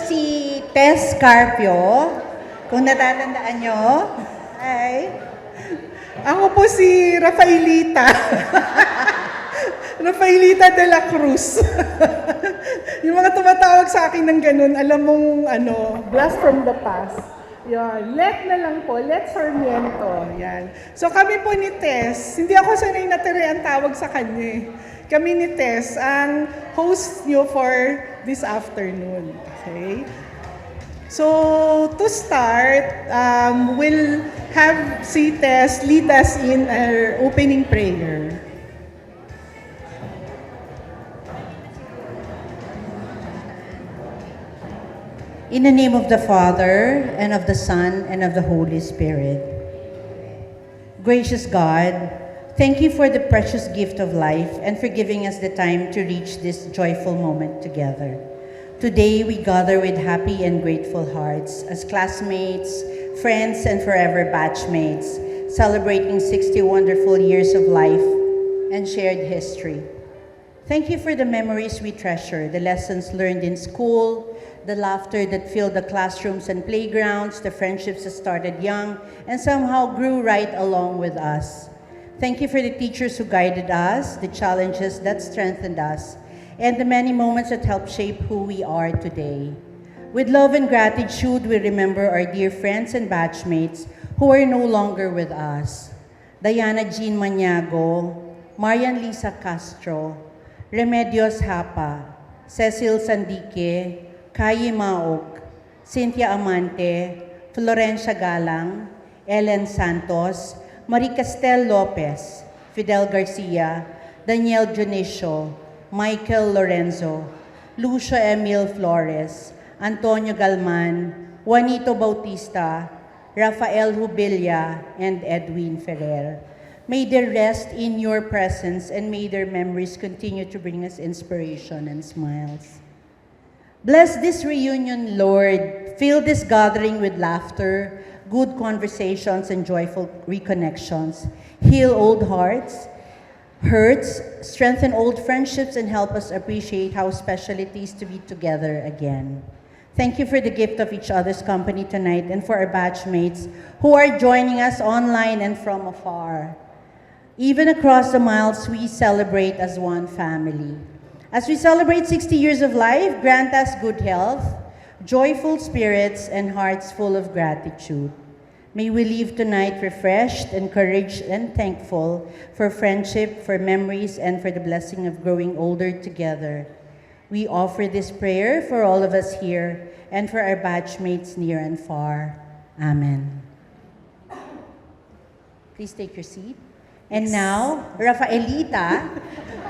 si Tess Carpio, kung natatandaan nyo. Hi. Ako po si Rafaelita. Rafaelita de la Cruz. Yung mga tumatawag sa akin ng ganun, alam mong blast from the past. Yan. Let na lang po. Let Sarmiento. Yan. So kami po ni Tess, hindi ako sanay na Tere ang tawag sa kanya. Kami ni Tess, ang host nyo for this afternoon. Okay? So, to start, we'll have si Tess lead us in our opening prayer. In the name of the Father, and of the Son, and of the Holy Spirit. Gracious God, thank you for the precious gift of life and for giving us the time to reach this joyful moment together. Today, we gather with happy and grateful hearts as classmates, friends, and forever batchmates, celebrating 60 wonderful years of life and shared history. Thank you for the memories we treasure, the lessons learned in school, the laughter that filled the classrooms and playgrounds, the friendships that started young and somehow grew right along with us. Thank you for the teachers who guided us, the challenges that strengthened us, and the many moments that helped shape who we are today. With love and gratitude, we remember our dear friends and batchmates who are no longer with us. Diana Jean Maniago, Marian Lisa Castro, Remedios Hapa, Cecil Sandique, Kayi Maog, Cynthia Amante, Florencia Galang, Ellen Santos, Marie Castel Lopez, Fidel Garcia, Daniel Junicio, Michael Lorenzo, Lucio Emil Flores, Antonio Galman, Juanito Bautista, Rafael Hubilla, and Edwin Ferrer. May they rest in your presence and may their memories continue to bring us inspiration and smiles. Bless this reunion, Lord. Fill this gathering with laughter, good conversations, and joyful reconnections. Heal old hearts, hurts, strengthen old friendships, and help us appreciate how special it is to be together again. Thank you for the gift of each other's company tonight and for our batchmates who are joining us online and from afar. Even across the miles, we celebrate as one family. As we celebrate 60 years of life, grant us good health, joyful spirits, and hearts full of gratitude. May we leave tonight refreshed, encouraged, and thankful for friendship, for memories, and for the blessing of growing older together. We offer this prayer for all of us here and for our batchmates near and far. Amen. Please take your seat. And now, Rafaelita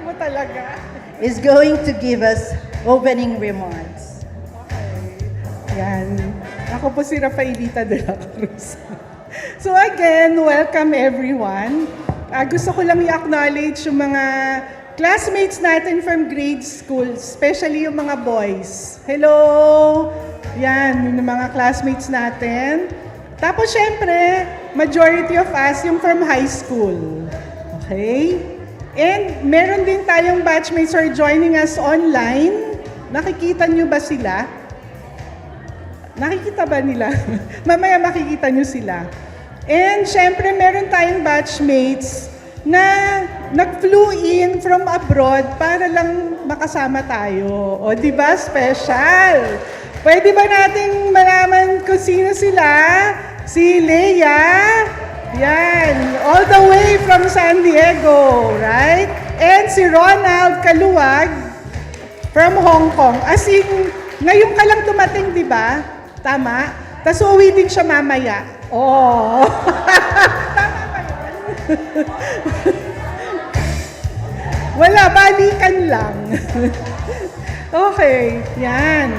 Ano talaga? is going to give us opening remarks. Okay. Yan. Ako po si Rafaelita de la Cruz. So again, welcome everyone. Gusto ko lang i-acknowledge yung mga classmates natin from grade school, especially yung mga boys. Hello! Yan, yung mga classmates natin. Tapos syempre, majority of us yung from high school. Okay? And meron din tayong batchmates who are joining us online. Nakikita nyo ba sila? Nakikita ba nila? Mamaya makikita nyo sila. And syempre, meron tayong batchmates na nag-flew in from abroad para lang makasama tayo. O, di ba? Special! Pwede ba nating malaman kung sino sila? Si Leia, yan, all the way from San Diego, right? And si Ronald Kaluwag from Hong Kong. As in, ngayon ka lang dumating, di ba? Tama? Tapos uwi din siya mamaya. Oh. Tama ba yun? Wala, balikan lang. Okay, yan.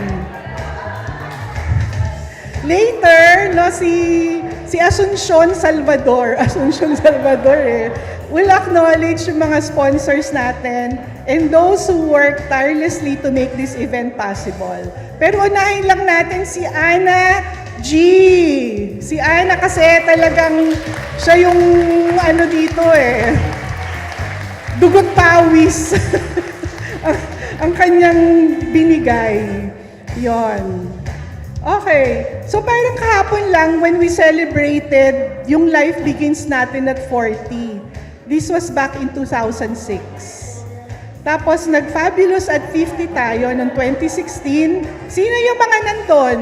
Later, no, si Asuncion Salvador, will acknowledge yung mga sponsors natin and those who work tirelessly to make this event possible. Pero unahin lang natin si Ana G. Si Ana kasi talagang siya yung dito dugot pawis ang kanyang binigay. Yon. Okay. So parang kahapon lang when we celebrated yung Life Begins natin at 40. This was back in 2006. Tapos nag-Fabulous at 50 tayo noong 2016. Sino yung mga nandun?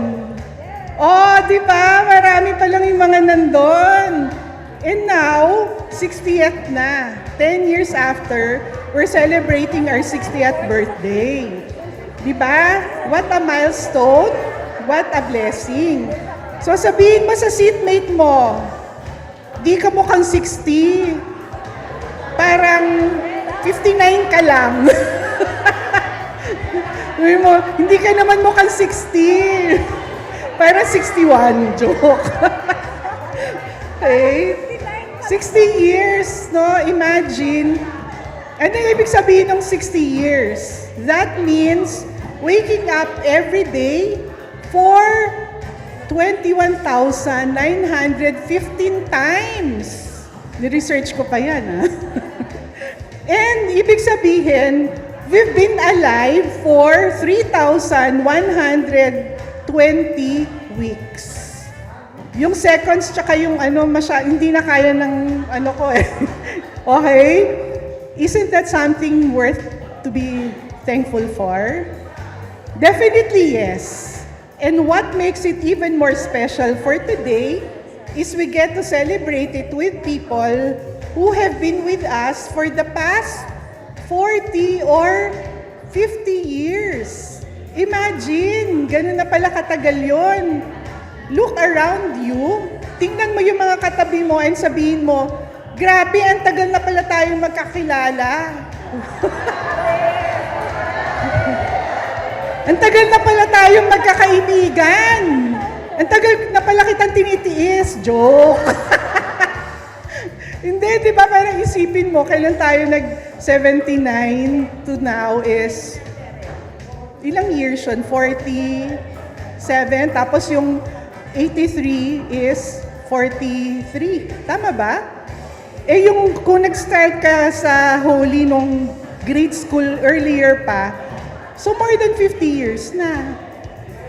Oh, di ba? Marami pa lang yung mga nandun. And now, 60th na. 10 years after, we're celebrating our 60th birthday. Di ba? What a milestone. What a blessing. So sabihin mo sa seatmate mo, di ka mukhang 60. Parang 59 ka lang. Sabi mo, hindi ka naman mukhang 60. Parang 61. Joke. Okay? 60 years, no? Imagine. Ano yung ibig sabihin ng 60 years? That means waking up every day for 21,915 times. Ni-research ko pa yan, ha? And ibig sabihin, we've been alive for 3,120 weeks. Yung seconds tsaka yung hindi na kaya ng ko eh. Okay? Isn't that something worth to be thankful for? Definitely yes. And what makes it even more special for today is we get to celebrate it with people who have been with us for the past 40 or 50 years. Imagine, ganun na pala katagal yun. Look around you, tingnan mo yung mga katabi mo and sabihin mo, grabe, ang tagal na pala tayong magkakilala. Ang tagal na pala tayong magkakaibigan. Ang tagal na pala kitang tinitiis. Joke. Hindi, di ba? Parang isipin mo, kailan tayo nag-79 to now is, ilang years yun? 47, tapos yung 83 is 43. Tama ba? Eh yung kung nag-start ka sa Holy nung grade school earlier pa, so more than 50 years na.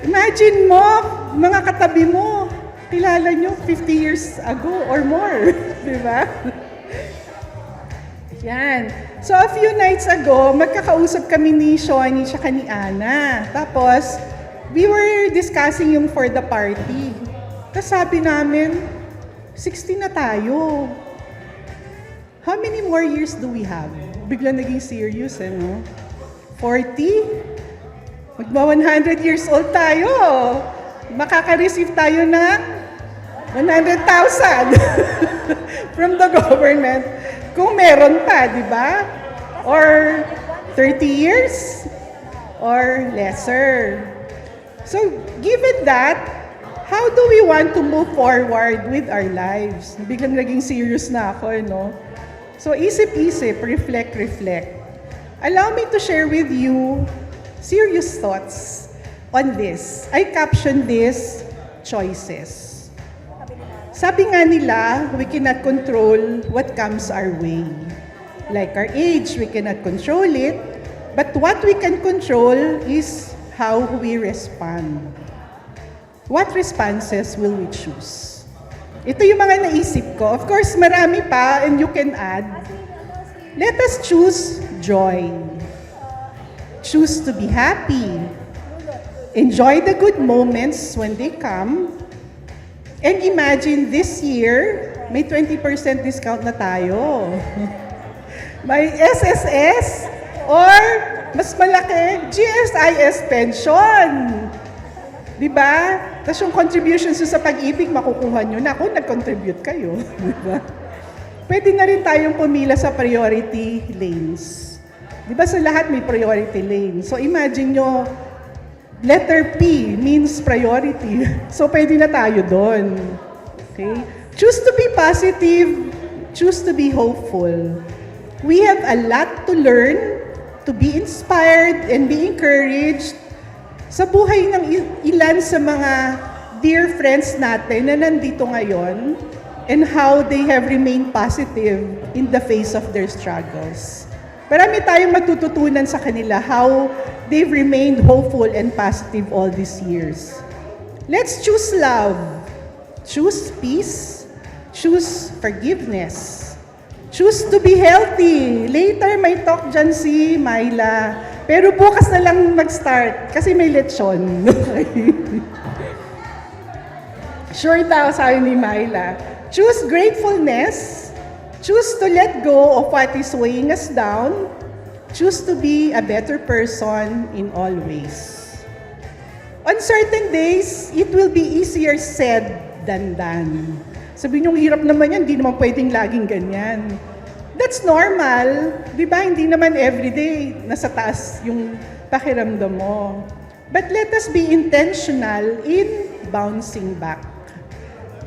Imagine mo, mga katabi mo, kilala nyo 50 years ago or more. Di ba? Yan. So a few nights ago, magkakausap kami ni Shoni at ni Ana. Tapos, we were discussing yung for the party. Tapos sabi namin, 60 na tayo. How many more years do we have? Bigla naging serious, no? 40? Magba 100 years old tayo. Makaka-receive tayo ng 100,000 from the government. Kung meron pa, di ba? Or 30 years? Or lesser. So, given that, how do we want to move forward with our lives? Biglang naging serious na ako, no? So, isip-isip, reflect. Allow me to share with you serious thoughts on this. I captioned this, choices. Sabi nga nila, we cannot control what comes our way. Like our age, we cannot control it, but what we can control is how we respond. What responses will we choose? Ito yung mga naisip ko. Of course, marami pa and you can add. Let us choose joy. Choose to be happy. Enjoy the good moments when they come. And imagine this year, may 20% discount na tayo. May SSS or mas malaki, GSIS pension. Diba? Tapos yung contributions sa pag-ibig, makukuha nyo na kung nag-contribute kayo. Diba? Pwede na rin tayong pumila sa priority lanes. Diba sa lahat may priority lane? So imagine nyo, letter P means priority. So pwede na tayo doon. Okay? Choose to be positive. Choose to be hopeful. We have a lot to learn, to be inspired and be encouraged sa buhay ng ilan sa mga dear friends natin na nandito ngayon and how they have remained positive in the face of their struggles. Marami tayong matututunan sa kanila how they've remained hopeful and positive all these years. Let's choose love, choose peace, choose forgiveness, choose to be healthy. Later, may talk dyan si Myla. Pero bukas na lang mag-start kasi may lechon. Sure daw, sabi ni Myla. Choose gratefulness. Choose to let go of what is weighing us down. Choose to be a better person in all ways. On certain days, it will be easier said than done. Sabi niyo, hirap naman yan, hindi naman pwedeng laging ganyan. That's normal. Di ba? Hindi naman everyday nasa taas yung pakiramdam mo. But let us be intentional in bouncing back.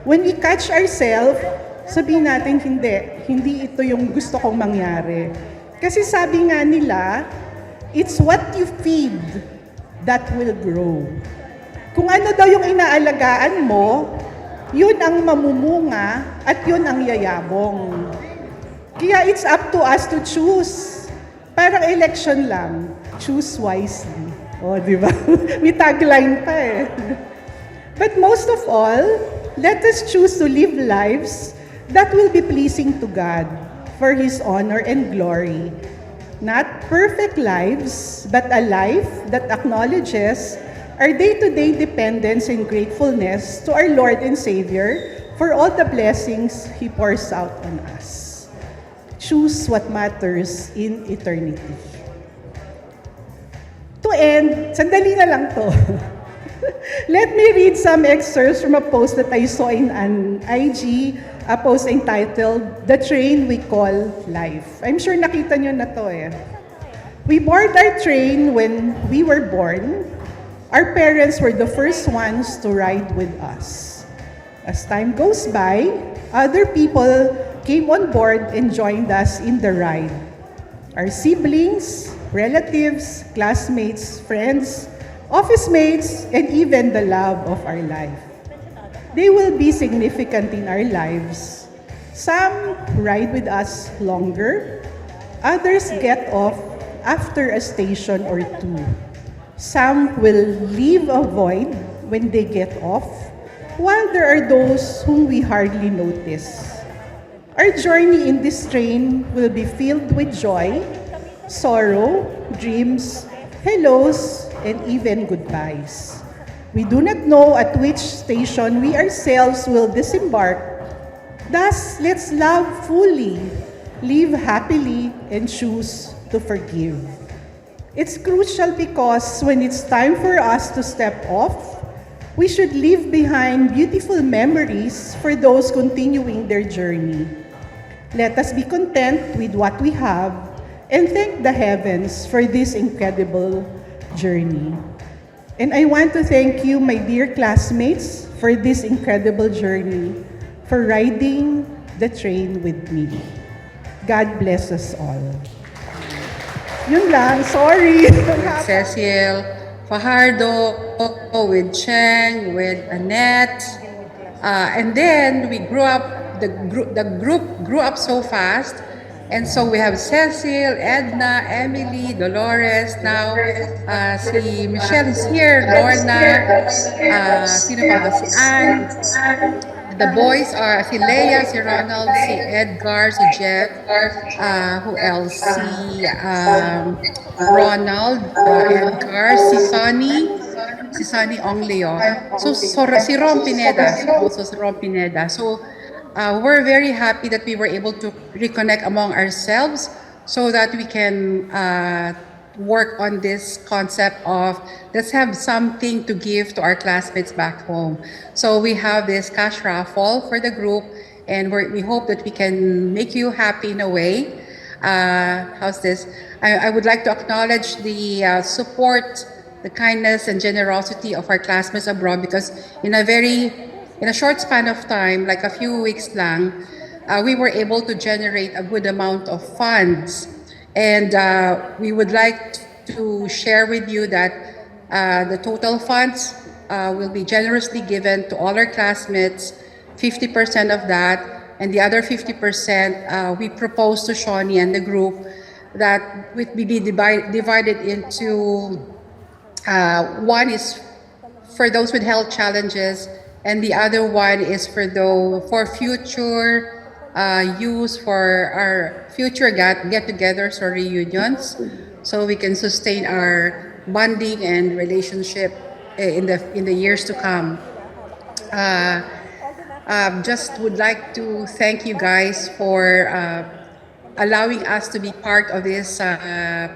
When we catch ourselves, sabihin natin, hindi ito yung gusto kong mangyari. Kasi sabi nga nila, it's what you feed that will grow. Kung ano daw yung inaalagaan mo, yun ang mamumunga at yun ang yayabong. Kaya it's up to us to choose. Parang election lang. Choose wisely. O, di ba? May tagline pa eh. But most of all, let us choose to live lives that will be pleasing to God for His honor and glory. Not perfect lives, but a life that acknowledges our day-to-day dependence and gratefulness to our Lord and Savior for all the blessings He pours out on us. Choose what matters in eternity. To end, sandali na lang to. Let me read some excerpts from a post that I saw in an IG, a post entitled, "The Train We Call Life." I'm sure nakita nyo na to eh. We board our train when we were born. Our parents were the first ones to ride with us. As time goes by, other people came on board and joined us in the ride. Our siblings, relatives, classmates, friends, office mates, and even the love of our life. They will be significant in our lives. Some ride with us longer, others get off after a station or two. Some will leave a void when they get off, while there are those whom we hardly notice. Our journey in this train will be filled with joy, sorrow, dreams, hellos, and even goodbyes. We do not know at which station we ourselves will disembark. Thus, let's love fully, live happily, and choose to forgive. It's crucial because when it's time for us to step off, we should leave behind beautiful memories for those continuing their journey. Let us be content with what we have and thank the heavens for this incredible journey. And I want to thank you, my dear classmates, for this incredible journey, for riding the train with me. God bless us all. Yun lang, sorry. Cecil, Fajardo, with Cheng, with Annette. And then we grew up, the group grew up so fast. And so we have Cecil, Edna, Emily, Dolores, now si Michelle is here, Lorna, sino pa ba si Anne. The boys are si Leia, si Ronald, si Edgar, si Jeff, who else? Si Ronald, Edgar, si Sonny Ong Leo. So si Rom Pineda, also si Rom Pineda. So we're very happy that we were able to reconnect among ourselves so that we can work on this concept of let's have something to give to our classmates back home. So we have this cash raffle for the group, and we hope that we can make you happy in a way. How's this? I would like to acknowledge the support, the kindness and generosity of our classmates abroad, because in a short span of time, like a few weeks lang, we were able to generate a good amount of funds. And we would like to share with you that the total funds will be generously given to all our classmates, 50% of that, and the other 50% we propose to Shawnee and the group that would be divided into one is for those with health challenges, and the other one is for future use for our future get-togethers or reunions, so we can sustain our bonding and relationship in the years to come. Just would like to thank you guys for allowing us to be part of this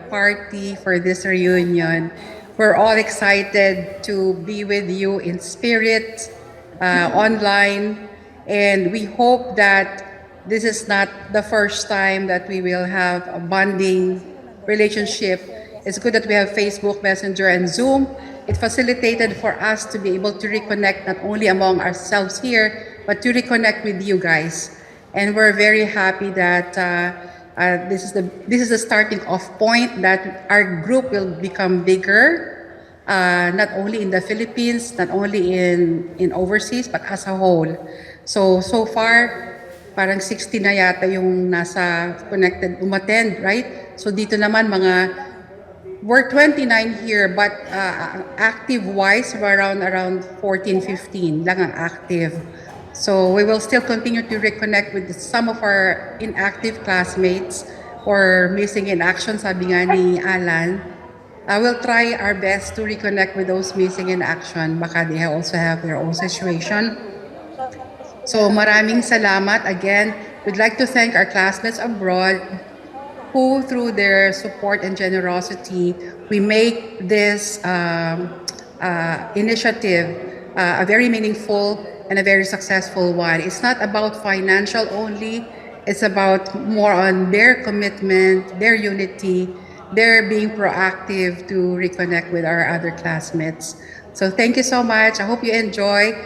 party for this reunion. We're all excited to be with you in spirit, online, and we hope that this is not the first time that we will have a bonding relationship. It's good that we have Facebook Messenger and Zoom. It facilitated for us to be able to reconnect not only among ourselves here, but to reconnect with you guys. And we're very happy that this is the starting off point, that our group will become bigger, not only in the Philippines, not only in overseas, but as a whole. So far, parang 60 na yata yung nasa connected, umattend, right? So dito naman we're 29 here, but active-wise, we're around 14, 15 lang ang active. So we will still continue to reconnect with some of our inactive classmates or missing in action, sabi nga ni Alan. We'll try our best to reconnect with those missing in action. Baka they also have their own situation. So maraming salamat. Again, we'd like to thank our classmates abroad who, through their support and generosity, we make this initiative a very meaningful and a very successful one. It's not about financial only. It's about more on their commitment, their unity, their being proactive to reconnect with our other classmates. So thank you so much. I hope you enjoy.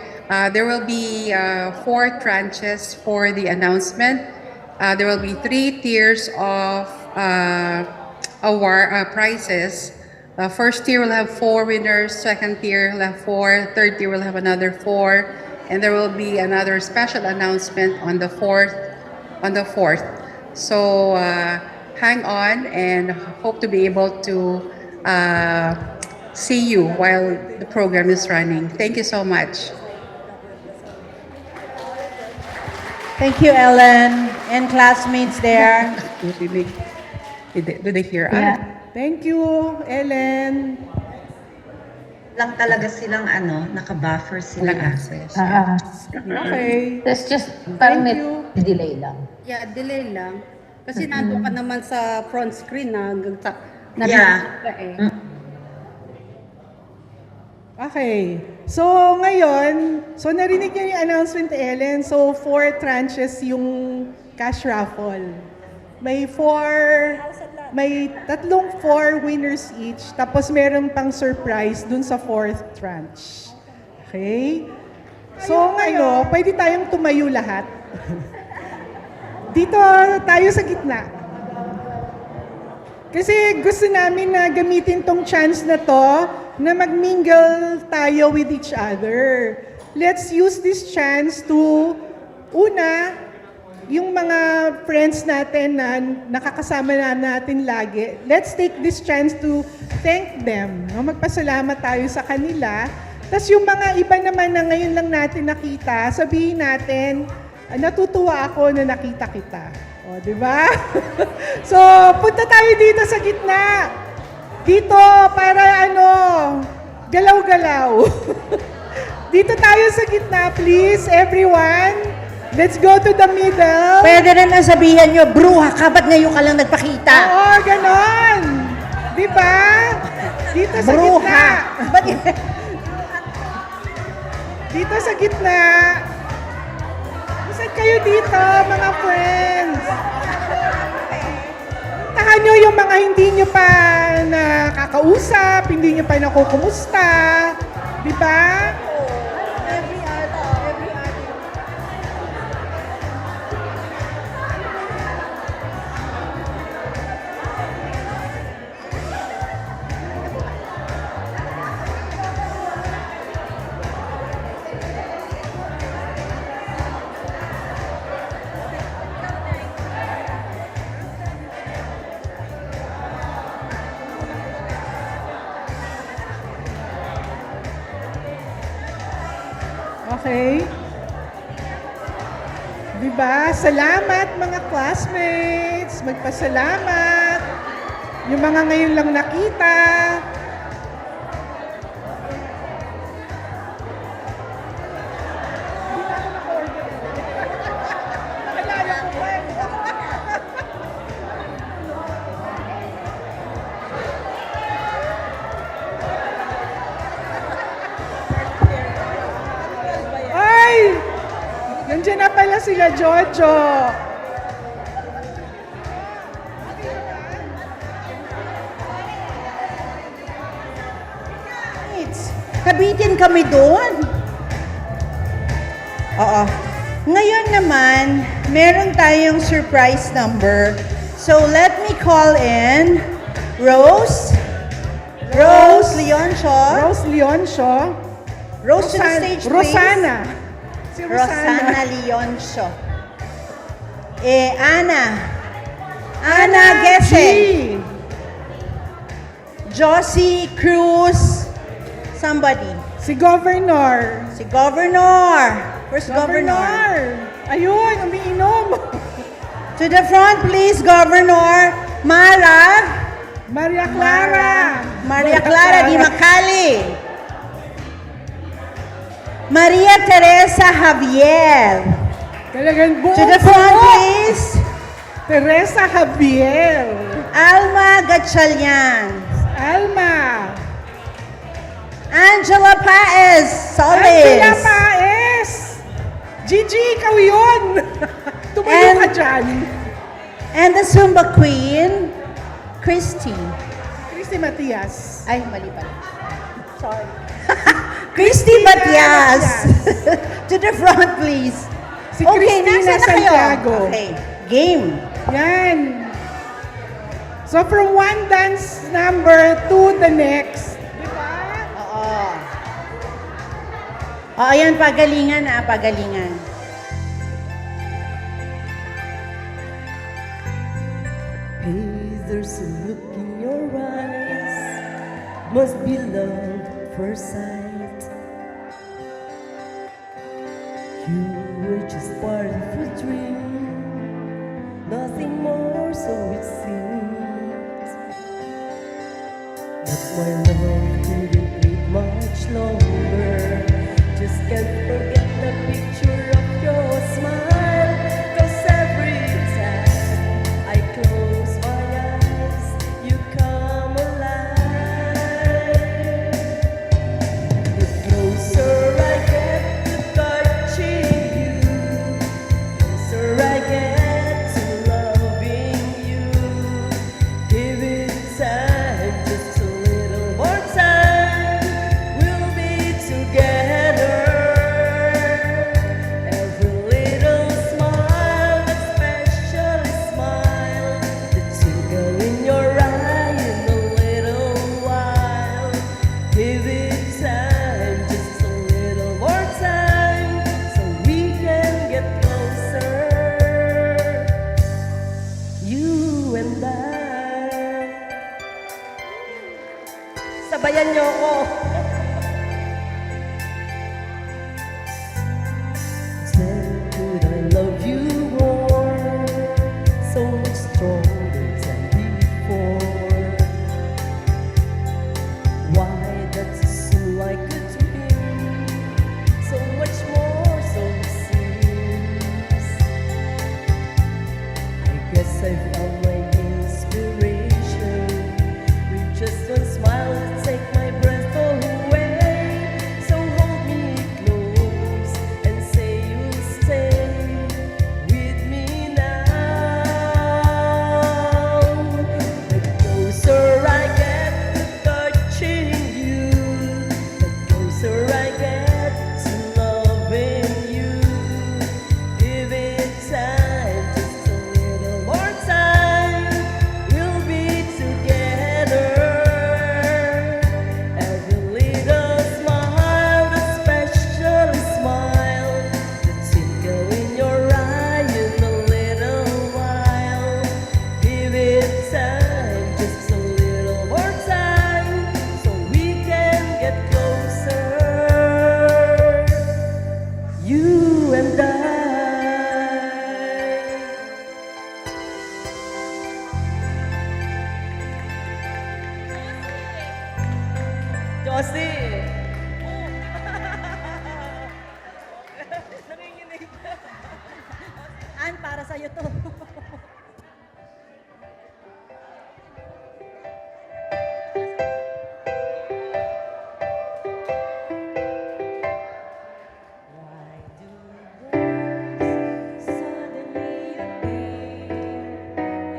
There will be 4 tranches for the announcement. There will be 3 tiers of prizes. First tier will have 4 winners, second tier will have 4, third tier will have another 4, and there will be another special announcement on the 4th. So hang on, and hope to be able to see you while the program is running. Thank you so much. Thank you, Ellen, and classmates there. Do they hear us? Yeah. Thank you, Ellen. Lang talaga silang naka-buffer sila. Walang access. Okay. That's just parang Thank may you. delay lang. Yeah, delay lang. Kasi nandun ka naman sa front screen na Yeah. Okay. So, ngayon, narinig niyo yung announcement ni Ellen. So, 4 tranches yung cash raffle. May 3 4 winners each. Tapos meron pang surprise dun sa 4th tranche. Okay? So, ngayon, pwede tayong tumayo lahat. Dito tayo sa gitna. Kasi gusto namin na gamitin tong chance na to na mag-mingle tayo with each other. Let's use this chance to, una, yung mga friends natin na nakakasama natin lagi, let's take this chance to thank them. No? Magpasalamat tayo sa kanila. Tapos yung mga iba naman na ngayon lang natin nakita, sabihin natin, natutuwa ako na nakita kita. O, di ba? So, punta tayo dito sa gitna. Dito, para galaw-galaw. Dito tayo sa gitna, please, everyone. Let's go to the middle. Pwede rin na sabihan nyo, bruha ka, ba't ngayon ka lang nagpakita? Oo, ganon. Di ba? Dito sa Bruha. gitna. Ba't Dito sa gitna. Saan kayo dito, mga friends? Tahan nyo yung mga hindi nyo pa nakakausap, hindi nyo pa nakukumusta. Di ba? Okay? Diba? Salamat mga classmates. Magpasalamat. Yung mga ngayon lang nakita. Naalala ko pa eh. Ay! Nandiyan na pala sila Jojo. Kabitin kami doon. Oo. Ngayon naman, meron tayong surprise number. So let me call in Rose. Rose Leoncio. Rose Leoncio. Rose to the stage, please. Rosana. Si Rosana Leoncio. Ana. Ana Gese. G. Josie Cruz. Somebody. Si Governor. Si Governor. Where's Governor? Ayun, umiinom. To the front, please, Governor. Mara. Maria Clara. Maria Clara Di Macali. Maria Teresa Javier. Talagang buong To the front, buo. please. Teresa Javier. Alma Gatchalian. Alma. Angela Paez Solis. Angela Paez. Gigi, ikaw yun. Tumayo And- ka dyan. And the Zumba Queen, Christy. Christy Matias. Ay, mali pala. Sorry. Christy Matias. To the front, please. Si Okay, Christina nasa na kayo? Santiago. Okay, game. Yan. So from one dance number to the next. Di ba? Oo. Oo, yan, pagalingan pagalingan. Hey, there's a look in your eyes, must be love at first sight. You were just part of a dream, nothing more, so it seems. But my love couldn't wait much longer. Just can't forget the picture of your smile. 'Cause every time I close my eyes, you come alive. The closer I get to touching you, closer I get to loving you. Give it time, just a little more time. We'll be together. Every little smile, especially smile, the twinkle in your eye in a little while. Give it time, just a little more time, so we can get closer. You and I. Sabayan niyo ako. Tell could I love you more, so much stronger than before. Why does it seem like a dream? So much more, so it seems. I guess I found my inspiration with just one smile to take my breath away. So hold me close and say you'll stay with me now. The closer I get to touching you, the closer I get to loving you. Give it time, just a little more time. We'll be Josie. Nanginginig. An, para sa'yo to. Why do birds suddenly appear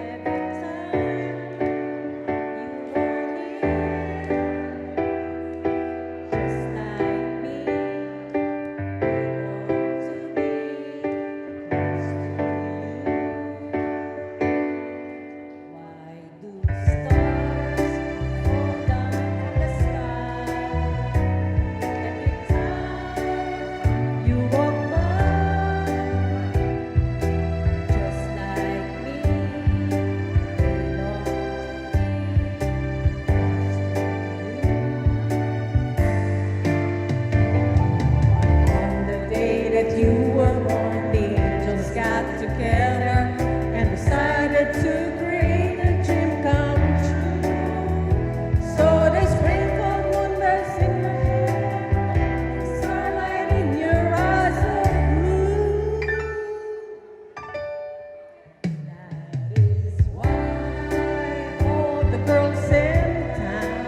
every time you are near? Just like me, they long to be close to you. Why do stars fall down from the sky every time you walk by? Just like me, they long to be close to you. On the day that you were born, the angels got together and decided to create a dream come true. So they sprinkled wonders in your hair, starlight in your eyes of blue. That is why all the girls in town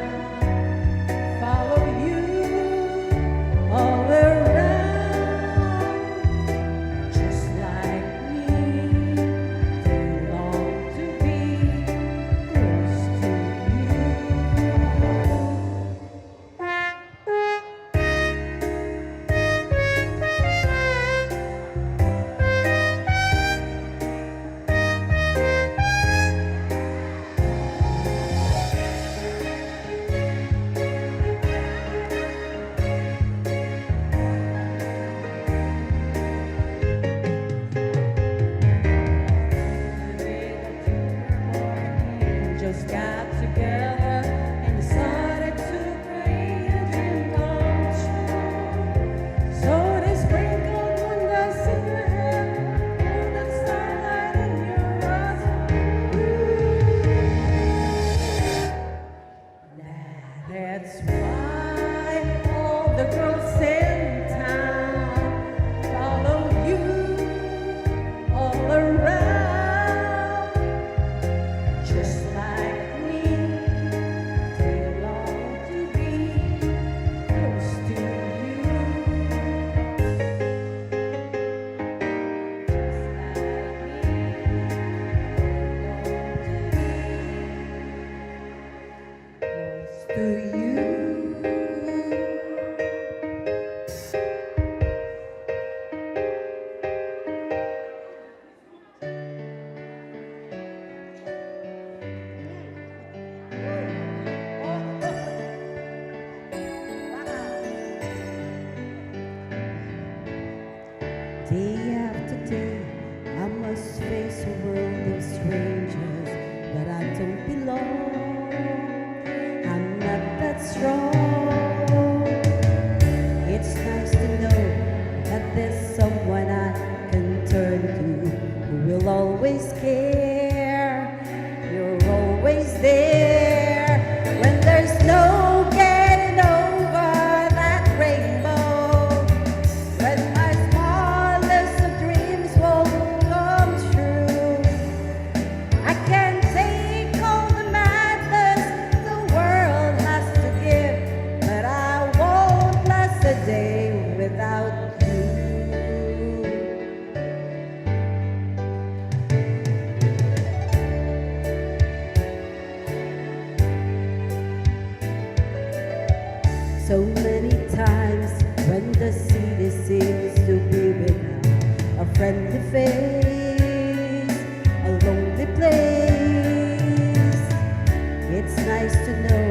follow you all around. Just like me, they long to be close to you. Just got together and decided to create a dream come true. So they sprinkled wonders in your hair, golden starlight in your eyes of blue. That's why all the girls in town follow you all around. Just like me, they long to be close to you. Just like me, they long to be close to you. Day after day, I must face a world of strangers, but I don't belong. I'm not that strong. It's nice to know that there's someone I can turn to who will always care. You're always there when there's no getting over that rainbow. When my smallest of dreams won't come true, I can take all the madness the world has to give, but I won't last a day without you. So many times when the city seems to be without a friendly face, a lonely place, it's nice to know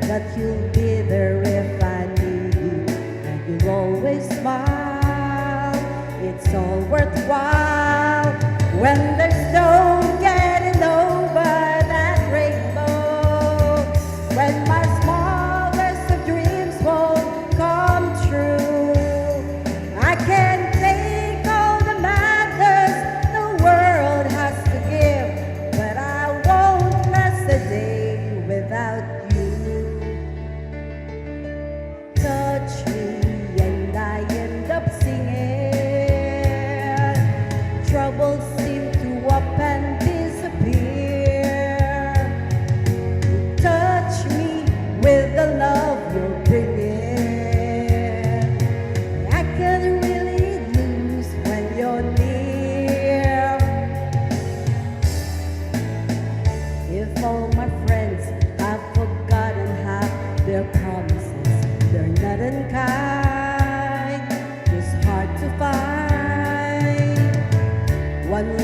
that you'll be there if I need you, and you'll always smile. It's all worthwhile when there's no getting over that rainbow. When my smallest of dreams won't come true, I can take all the madness the world has to give, but I won't last a day without you. troubles seem to up and disappear. You touch me with the love you're bringing. I can really lose when you're near. If all my friends have forgotten half their promises, they're not unkind, just hard to find. One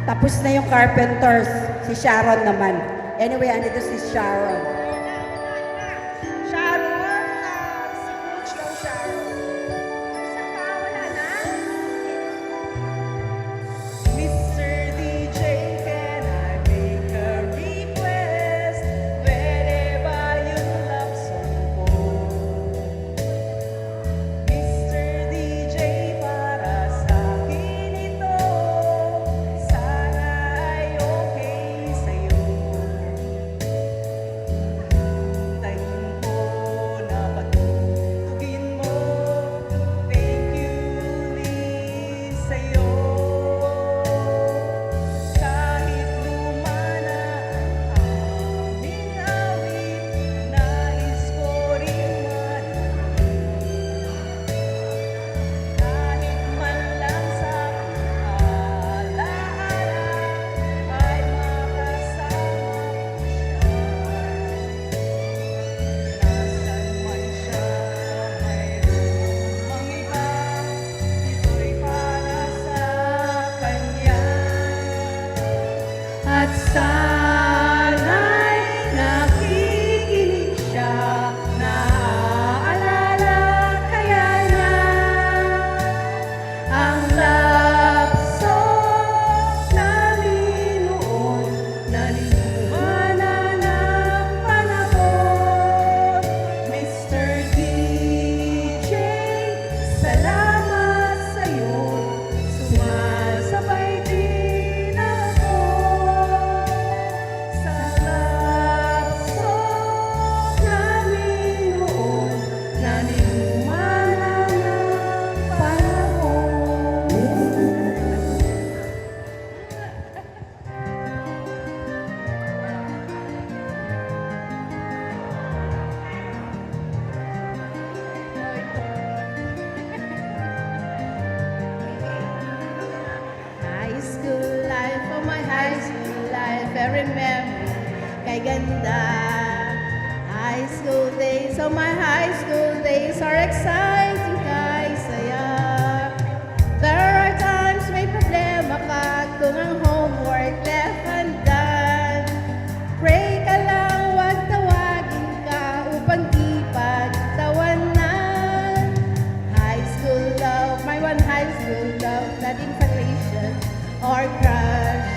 Tapos na yung Carpenters. Si Sharon naman. Anyway, andito si Sharon. Sharon, si Coach daw Sharon. Isa pa, wala na? Mr. DJ, can I make a request? Pwede ba yung love song ko? Mr. DJ, para sa akin ito. Sana ay okay sa'yo. Tayin ko na patutugin mo. Thank you, Lee, sa'yo. Kahit luma na ang aming awit, nais ko rin marinig. Kahit man lang sa alaala ay makasama ko siya. Nasaan man siya, mayroon mang iba, ito'y para sa kanya. At sana'y nakikinig siya, naaalala kaya niya ang love song namin noon, naliliwanan ng panahon. Mr. DJ, salamat sa'yo, sumasabay din ako sa love song namin noon, naliliwanan ng panahon. High school life, oh my high school life, every memory kay ganda. High school days, oh my high school days are exciting kay saya. There are times may problema ka kung ang homework left undone. Pray ka lang, wag tawagin ka upang di pagtawanan. High school love, my one high school love, not infatuation or crush.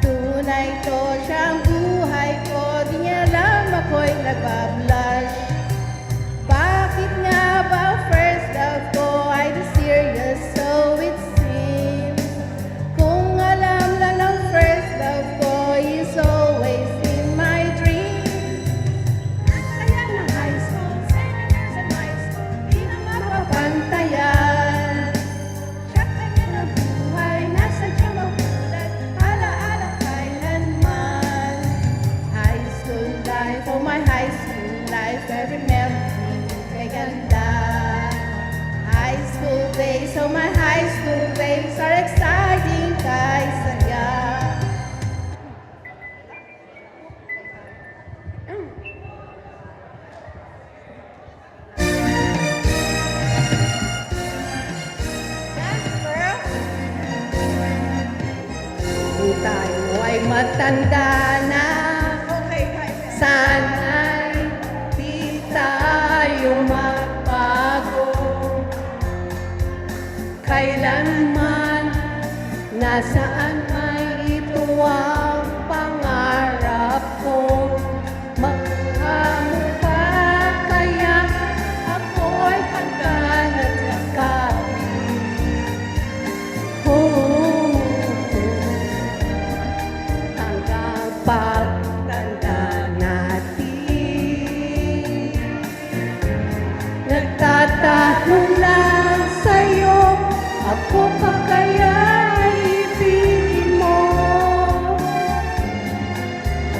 Tunay to siyang buhay ko, di niya alam ako'y nagbablush. Bakit nga ba ang first love ko ay di serious, so it seems? Kung alam lang ang first love ko is always in my dreams. Ang saya ng high school, 7 years in high school, di na mapapantayan. Siya kanya ng buhay, nasa diyang magulat, alaala kailanman. High school life, oh my high school life, every memory kay ganda. High school days, oh my high school days are exciting kay saya. Kung tayo ay matanda na, sana'y di tayo magbago. Kailanman, nasaan ay ito ang pangarap ko. Magkamukha kaya ako'y handa na yakapin. Hanggang pagtanda natin, nagtatanong lang sa'yo, ako pa kaya ibigin mo?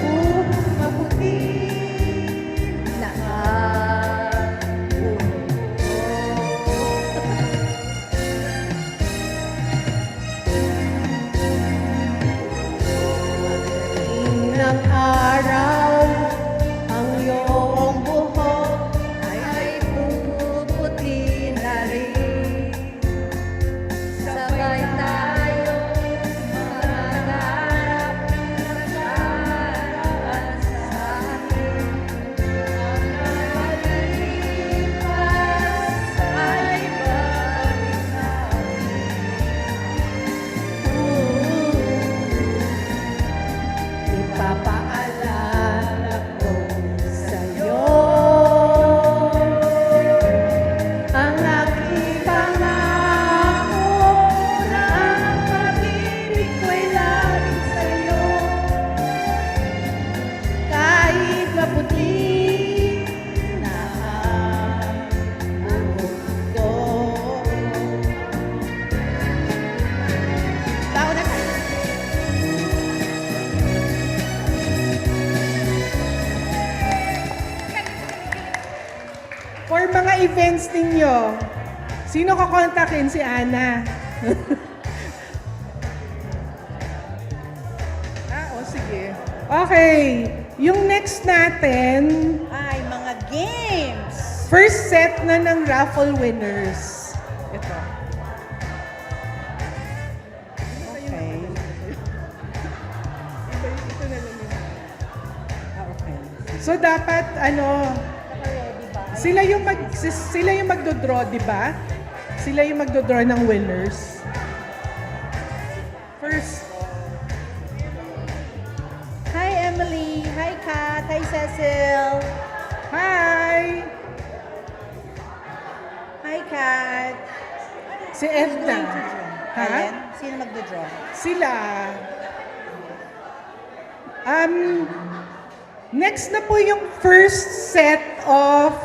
Kung mabuti na ako. Ng araw, ang iyong buhok ay puputi na rin. Sabay events ninyo? Sino kakontakin? Si Ana. Sige. Okay. Yung next natin, Ay, mga games! first set na ng raffle winners. Ito. Okay. Ito na lang yun. Okay. So dapat sila yung magdo-draw, di ba? Sila yung magdo-draw ng winners. First, Hi, Emily. Hi, Kat. Hi, Cecil. hi! Hi, Kat. Si Edna. Ha? Helen, sino magdodraw? Sila. Next na po yung first set of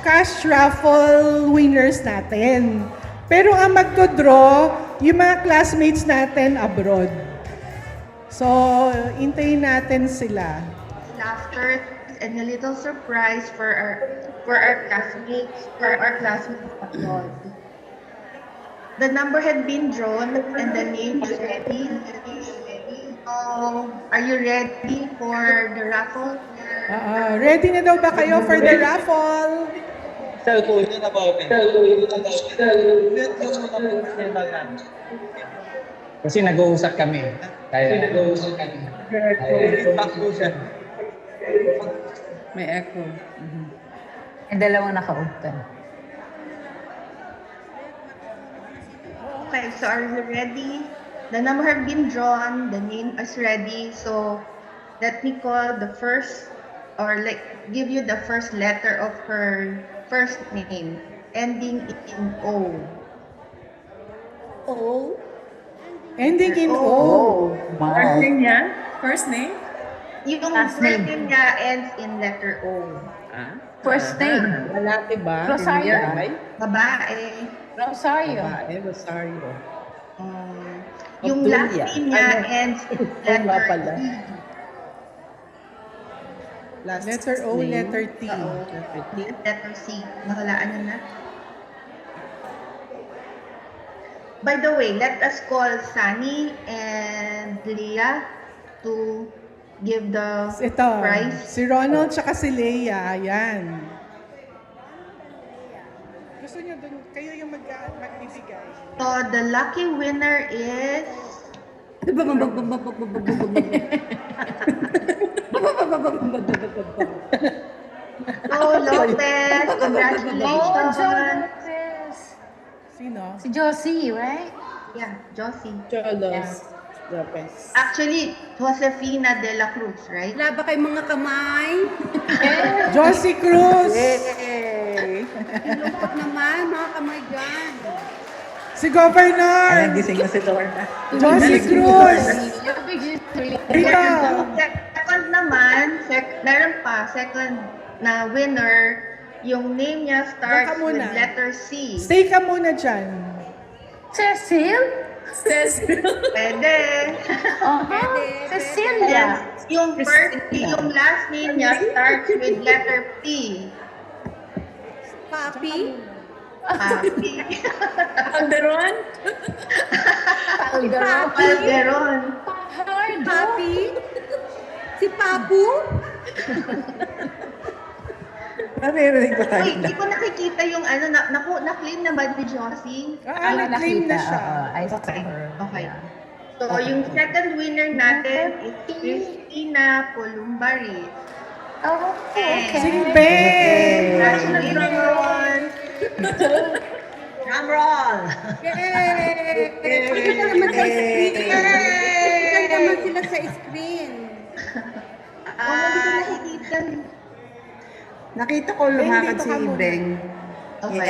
cash raffle winners natin. Pero ang magdodraw, yung mga classmates natin abroad. So, intayin natin sila. Laughter and a little surprise for our classmates abroad. The number had been drawn and the name is ready. So, are you ready for the raffle? Ready na daw ba kayo for the raffle? Kasi nag-uusap kami. Kaya May echo. Yung dalawang naka-open. Okay, so are you ready? The number have been drawn, the name is ready. So let me call the first, or like give you the first letter of her first name, ending in O. Ending in O. First name niya? First name? Yung Last first name. name niya ends in letter O. First name. Lalaki ba? Rosario. Babae. Rosario. Rosario. Yung last name niya ends in letter T. Letter O, letter T. Letter C. Nahulaan niyo na? By the way, let us call Sunny and Leah to give the Ito, prize. si Ronald tsaka si Leia. Ayan. Gusto niyo dun, kayo yung magbibigay. So the lucky winner is Oh Lopez. Congratulations. Sino? Si Josie, right? Yeah, Josie. Cholos. Lopez. Actually, Josefina de la Cruz, right? Wala ba kayong mga kamay? Josie Cruz! Lungkot naman, mga kamay dyan. Si Governor! gising na si Lorna. Josie Cruz! Dito! Second naman, meron pa, second na winner, yung name niya starts Diyan ka muna. with letter C. Stay ka muna dyan. Cecil? Pwede. Cecilia. Yung last name niya starts with letter P. Papi? Calderon? Calderon. Calderon. Papi? Si Papu? Naririnig ko tayo. Uy, hindi ko nakikita yung na-claim na ba ni Josie? Na-claim na siya. I saw her. Okay. So, yung second winner natin is Christina Columbaris. Oh, okay. Si Ben! Congratulations! Drum roll. Yay! Pakita naman sa screen. Pakita naman sila sa screen. Hindi ko nakikita. Nakita ko lumakad si dito ka muna. Beng. Okay.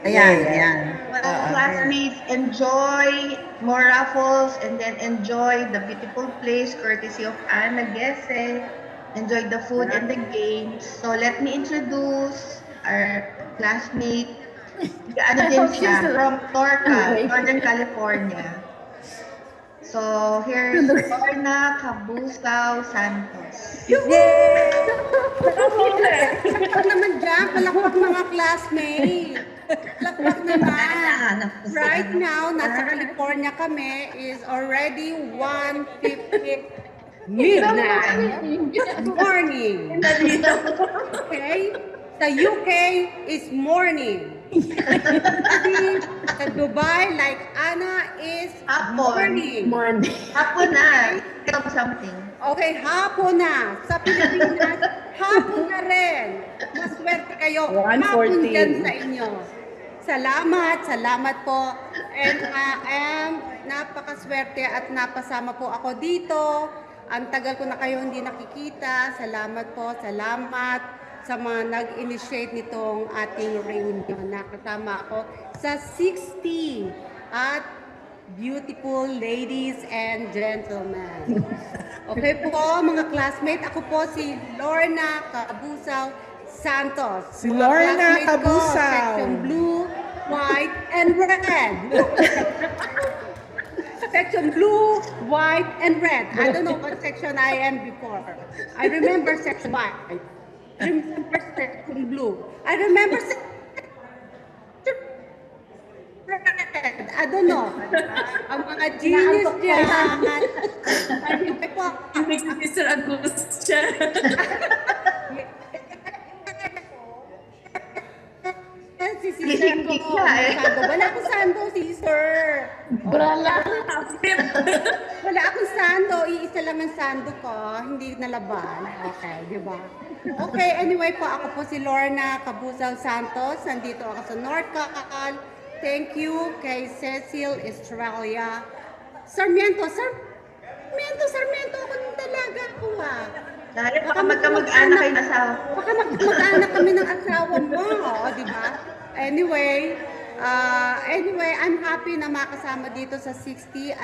Ayan. Well, classmates, enjoy more raffles and then enjoy the beautiful place courtesy of Ana Gese. Enjoy the food and the games. So let me introduce our classmate. Ano din siya? From Torca, Northern California. So, here's Lorna Cabusao Santos. Palakpak naman dyan, palakpak mga classmates. Palakpak naman. Right now, nasa California kami, is already 1:50 midnight. Morning. Okay? Sa UK is morning. Sa Dubai, like Anna, is morning. Hapon na. Tell me something. Okay, hapon na. Sa Pilipinas, hapon na rin. Maswerte kayo. Hapon dyan sa inyo. Salamat po. And I am napakaswerte at napasama po ako dito. Ang tagal ko na kayo hindi nakikita. Salamat po. Salamat sa mga nag-initiate nitong ating reunion. Nakasama ako sa 60 at beautiful ladies and gentlemen. Okay po, mga classmates. Ako po si Lorna Cabusao Santos. Si Mga Lorna classmates ko, Cabusao. Section blue, white, and red. Section blue, white, and red. I don't know what section I am before. I remember section white. I remember section blue. I remember section red. I don't know. Ang mga genius dyan. Hindi po. Makes Mr. Agustia. Si sister ko. Wala akong sando, sister. Wala akong sando. Iisa lang ang sando ko. Hindi nalaban. Okay, di ba? Okay, anyway po, ako po si Lorna Cabusao Santos. Nandito ako sa North Cal. Thank you kay Cecil Estrella. Sarmiento ako ng dalaga ko Dahil baka magkamag-anak kayo asawa. Baka mag-anak kami ng asawa mo, di ba? Anyway, I'm happy na makasama dito sa 60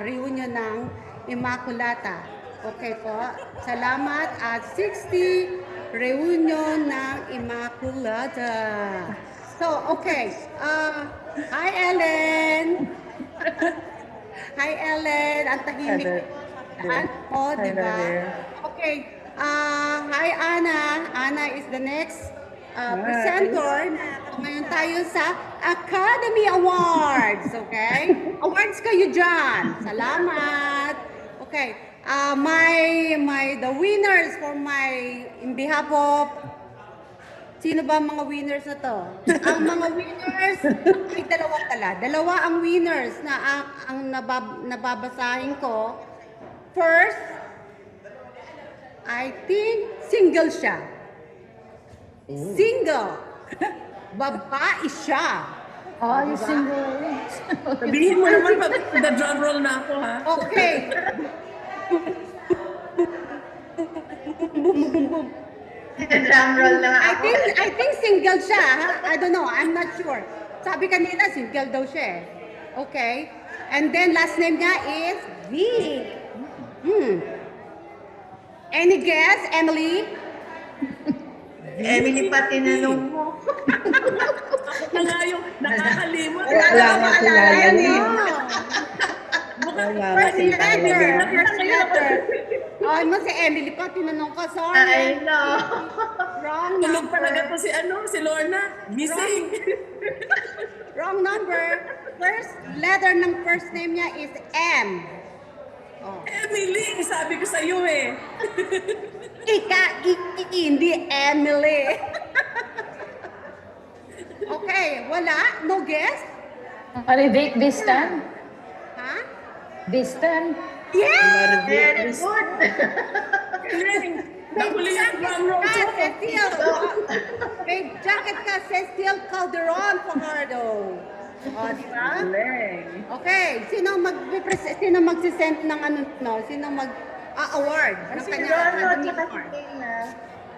reunion ng Immaculata. Okay po. Salamat at 60 reunion ng Immaculata. So, okay. Hi, Ellen. Hi, Ellen. Ang tahimik. Oh, di ba? Okay. Hi, Anna. Anna is the next presenter. Ngayon tayo sa Academy Awards. Okay? Awards kayo dyan. Salamat. Okay. The winners in behalf of, sino ba ang mga winners na to? Ang mga winners, ay dalawa ang winners na ang nababasahin ko. First, I think single siya. Single. Babae siya. Oh, you single. Sabihin mo naman pag nag-drum roll na ako, ha? Okay. Drum roll lang ako. I think single siya. Ha? I don't know. I'm not sure. Sabi kanina, single daw siya. Okay. And then last name niya is V. Any guess, Emily? Emily pa tinanong mo. Ako nga yung nakakalimot. Wala nga kilala Ano? niya. First letter. Ano si Emily pa, tinanong ka, I sorry. know. Wrong Tulog number. talaga to si Lorna. Gising. Wrong number. First letter ng first name niya is M. Oh. Emily, sabi ko sa'yo eh. Hindi Emily. Okay, wala? No guess? Maribik Bistan. Ha? Bistan. Yeah! Very good. Nahuli yung drum roll ko. Cecil. May jacket ka, Cecil Calderon Fajardo. O, di ba? Okay, sino magsisend ng ano, no? Sino mag-award ng Si kanyang Ronald Academy at Award? Tina.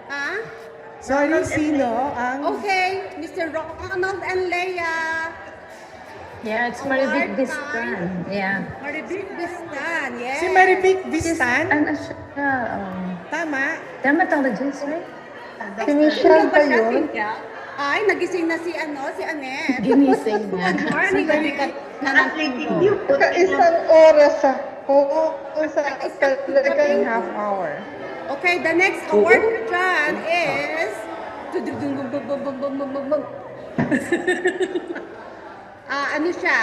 Ha? Sorry, sino ang... Okay, Mr. Ronald and Leia. Yeah, it's Maribik Bistan. Yeah. Maribik Bistan, yes. Si Maribik Bistan? Ano siya? Tama. Dermatologist, right? Si Michelle ba yun? Ay, nagising na si Annette. Ginising na. Good morning, Annette. Athletic view. Isang oras sa Oo, sa talagang half hour. Okay, the next award ko dyan is... ano siya?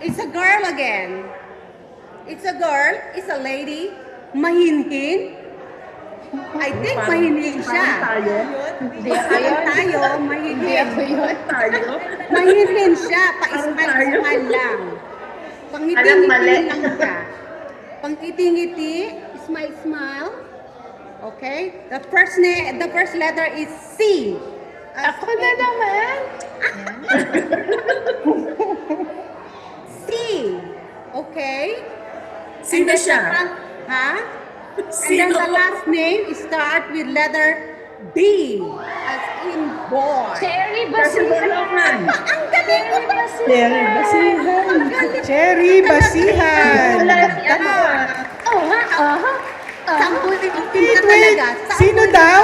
It's a girl again. It's a girl, it's a lady, mahinhin. I think mahinhin siya. Hindi ako yun. Tayo, Hindi mahinhin. ako yun. Mahinhin siya, pa-smile-smile lang. Pangiti-ngiti lang siya. Pangiti-ngiti, smile-smile. Okay? The first letter is C. Ako na naman. C. Okay? Sino And then siya? Ha? And then the last name start with letter B. As in boy. Cherry Basihan. Ang galing ko ba? Cherry Basihan. Cherry Basihan. Oo nga, aha. Sample din Wait, ka wait. talaga. Sino daw?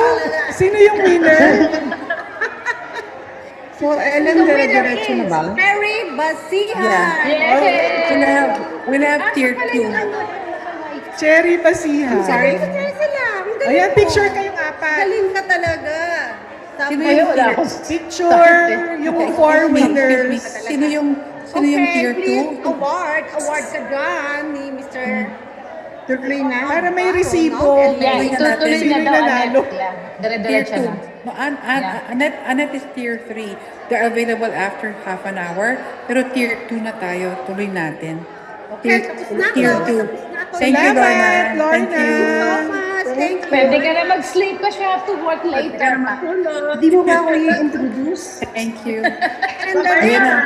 Sino yung winner? So, Ellen, dire-diretso na ba? Cherry Basihan. Yay! We'll have tier 2. Cherry Basihan. Sorry. Sila. Ang galing Ayan, mo. picture kayong apat. Galing ka talaga. Sino Sabi- yung tier? Picture, yung 4 winners. Sino yung tier 2? please, award ka dyan ni Mr. Tuloy na. Para may resibo. Yeah, itutuloy Sino na yung daw, nanalo? Annette. Yeah, Tier dire-diretso 2. na. No, Annette is tier 3. They're available after half an hour. Pero tier 2 na tayo. Tuloy natin. Okay, tapos na ako. Tier 2. Tapos na ako. Thank you, Lorna. Salamat, Thank you. Lorna. So much. Thank you. Pwede ka na mag-sleep kasi you have to work later. Di mo ba ako i-introduce? Thank you. And the Ayan na.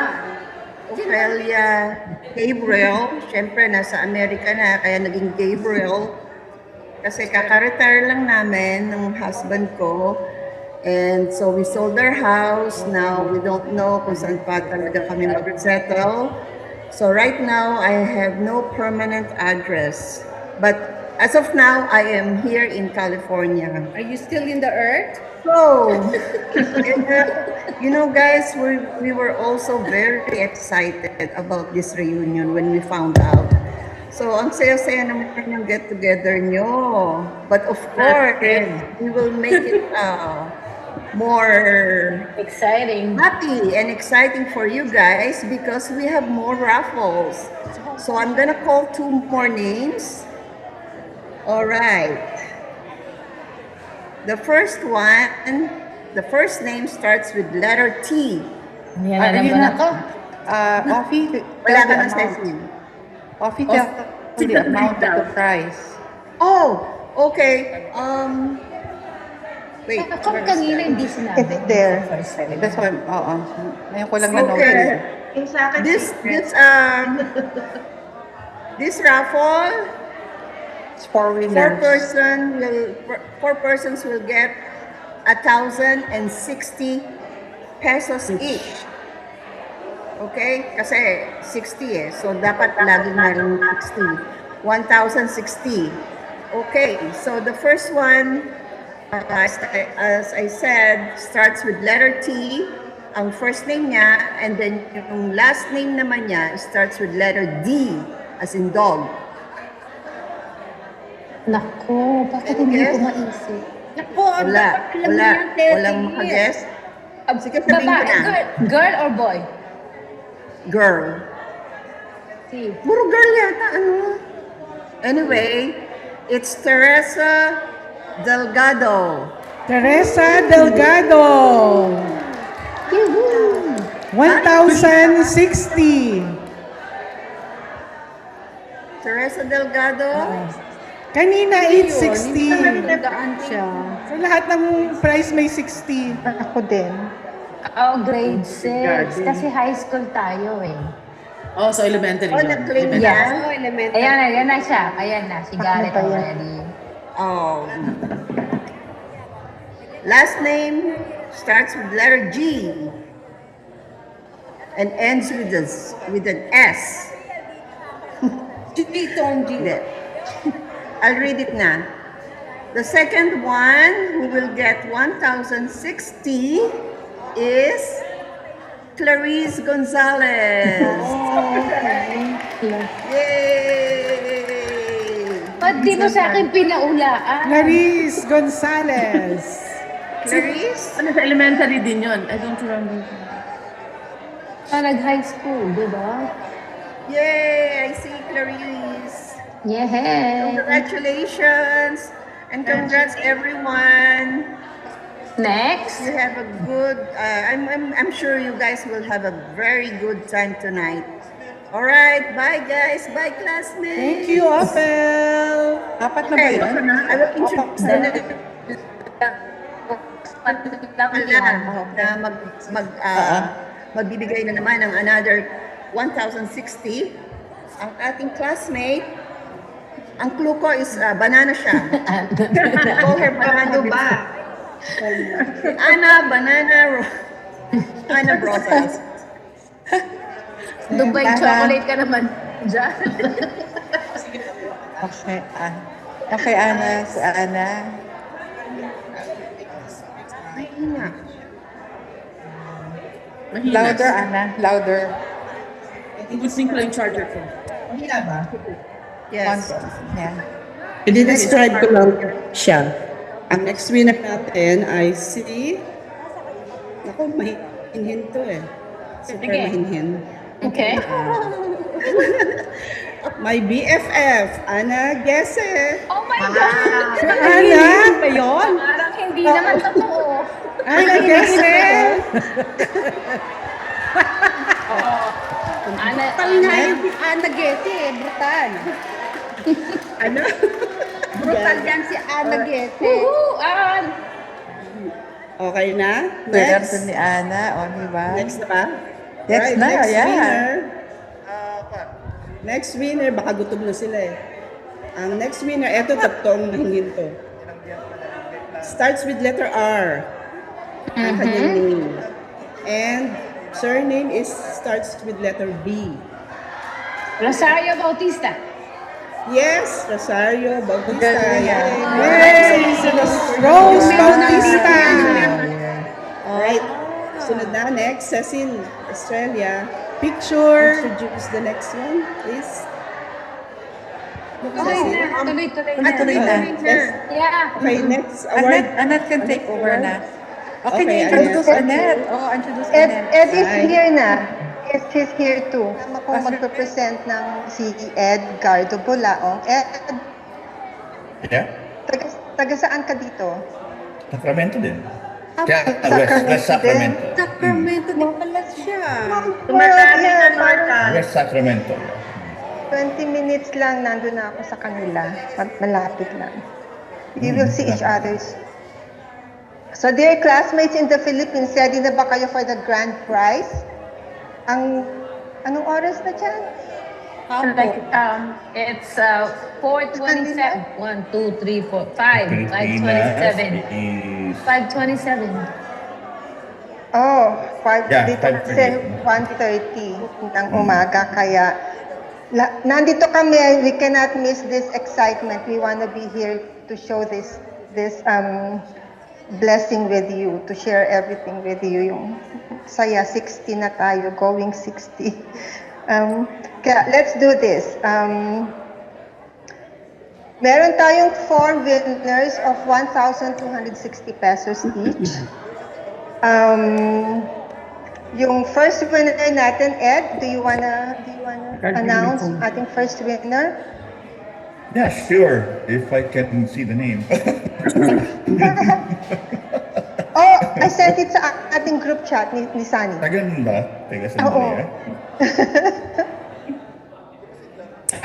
Ophelia Gabriel. Siyempre, nasa Amerika na, kaya naging Gabriel. Kasi kaka-retire lang namin ng husband ko. And so we sold our house. Now we don't know kung saan pa talaga kami mag-settle. So right now, I have no permanent address. But as of now, I am here in California. Are you still in the earth? So, and, you know, guys, we were also very excited about this reunion when we found out. So, ang saya-saya naman yung get-together nyo. But of course, we will make it more Exciting. happy and exciting for you guys because we have more raffles. So, I'm gonna call 2 more names. All right. The first one, the first name starts with letter T. Yan na naman ako. Offie, Wala ka tell ng the amount. Cecil. Offie, tell the amount of the prize. Oh, okay. Wait. Ako kanina hindi sinabi. It's there. That's why, oo. Ngayon ko lang na-notice. Okay. Yung sa akin, This raffle, It's 4 four winners. persons will get 1,060 pesos each. Okay? Kasi 60 eh. So, dapat lagi meron 60. 1,060. Okay. So, the first one, as I said, starts with letter T. Ang first name niya, and then yung last name naman niya starts with letter D, as in dog. Naku, bakit hindi Yes. ko maisip? Naku, Wala. alam mo yan, Teddy. Walang makaguess. Sige, sabihin ko Babae, na. girl or boy? Girl. Si. Puro girl yata, ano? Anyway, it's Teresa Delgado. Teresa Delgado. 1,060. Teresa Delgado. Kanina, 860. Nagdaan siya. So lahat ng price may 60. Ako din. Oh, grade 6. Kasi high school tayo eh. Oh, so elementary. Oh, yun. na-claim Elementary. niya. Oh, elementary. Ayan na siya. Ayan na, si Garrett pa yan? already. Oh. Last name starts with letter G and ends with an S. Hindi. I'll read it na. The second one who will get 1,060 is Clarice Gonzalez. Yay! Ba't di mo sa akin pinaulaan? Clarice Gonzalez. Clarice? Ano sa elementary din yun? I don't remember. Nag-high school, di ba? Yay! I see Clarice. Yeah. Congratulations! And congrats everyone. Next. You have a good, I'm sure you guys will have a very good time tonight. All right, bye guys, bye classmates. Thank you, Ophel. Apat na ba Okay, yun? I will introduce the next na magbibigay na naman ng another 1,060. Ang ating classmate, ang clue ko is banana siya. Call her banana ba? Ana Brosas. Dubai chocolate ka naman dyan. Okay, okay, Ana. Si Ana. Mahina. Louder, Ana. Louder. Ibusin ko lang yung charger ko. Yes. Yeah. I-describe ko lang siya. Ang next winner natin ay si... Ako, mahinhin to eh. Super Sige. mahinhin. Okay. My BFF, Ana Gese. Oh my God! Ana? Ba yun? Parang hindi naman totoo. Ana Gese. Brutal nga yung si Ana Gete, brutal. Ano? Brutal yan si Ana Gete. Woohoo! Okay na? Next. Next? Ni Ana, o diba? Next na ba? Next Right, na, next yeah. winner. Next winner, baka gutom na sila eh. Ang next winner, eto tatlong mahinhin to. Starts with letter R. Ang kanyang name. And surname starts with letter B. Rosario Bautista. Yes, Rosario Bautista. Yay! Rose Bautista. Alright. Sunod na, next, Cecil Australia. Picture. Introduce the next one, please. Tuloy-tuloy Tuloy na. Yes. Yeah. Okay, next award. Annette can take over na. Okay, Okay, introduce Annette. Annette. Oh, introduce Annette. Ed is Hi. here na. He's here too. Ako magpe-present ng si Edgardo Bulaong. Ed, Yeah, taga saan ka dito? Sacramento din. Kaya West Sacramento. Sacramento din pala siya. West Sacramento. 20 minutes lang nandun na ako sa kanila. Malapit lang. You will see each other's. So dear classmates in the Philippines, ready na ba kayo for the grand prize? Anong oras na dyan? Like, it's 4:27. 1, 2, 3, 4, 5. 5:27. is 5:27. Oh, 5, Yeah, dito 5:30. kasi 1:30 ng umaga. Kaya nandito kami, we cannot miss this excitement. We want to be here to show this blessing with you, to share everything with you. Yung saya, 60 na tayo, going 60. Kaya let's do this. Meron tayong 4 winners of 1,260 pesos each. Yung first winner natin, Ed, do you wanna announce ating first winner? Yeah, sure. If I can see the name. Oh, I sent it sa ating group chat ni Sunny. Tagan ba? Taga sa Oo. Maria?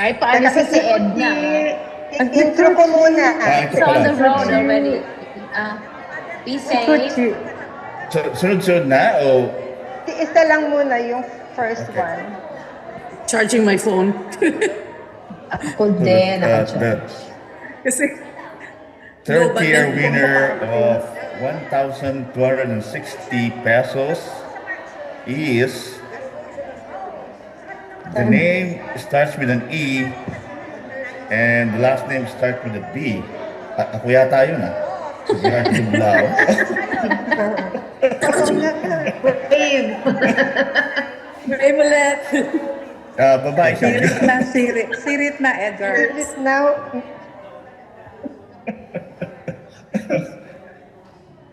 Ay, paano si Ed na? Intro ko muna. It's on the road already. Be safe. Sunod-sunod na? O Isa lang muna yung first one. Charging my phone. Ako din. that's Kasi third No, but tier then- winner of 1,260 pesos is the name starts with an E and the last name starts with a B. Ako yata yun Si Gerardo Bulao. Brave ulit. Babae siya. Sirit na, Edgar. Now,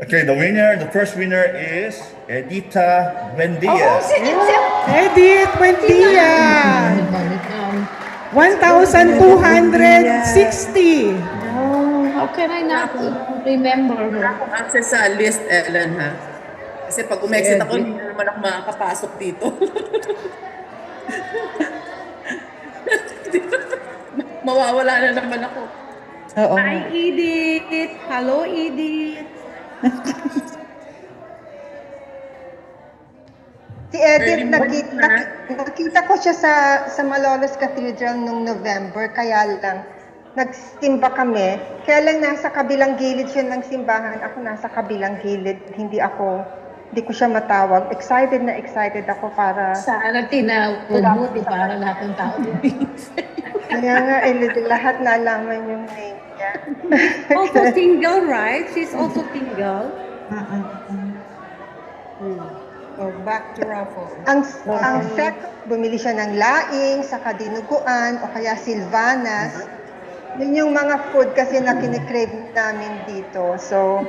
Okay, the first winner is Edita Buendia. Edith, Buendia. 1,260. Oh, how can I not remember her? Wala akong access sa list, Ellen, ha? Kasi pag umexit ako, hindi na naman ako makakapasok dito. Mawawala na naman ako. Oo. Hi, Edith. Hello, Edith. Si Edith, nakita ko siya sa Malolos Cathedral nung November, kaya lang, nagsimba kami. Kaya lang nasa kabilang gilid siya ng simbahan, ako nasa kabilang gilid, hindi ko siya matawag. Excited na excited ako para... Sana tinawag mo, di para lahat ng tao. Kaya nga, lahat nalaman yung name niya. Also single, right? She's also single. So back to Raffle. Ang second, bumili siya ng laing, saka dinuguan, o kaya silvanas. Yun yung mga food kasi na kinikrave namin dito. So,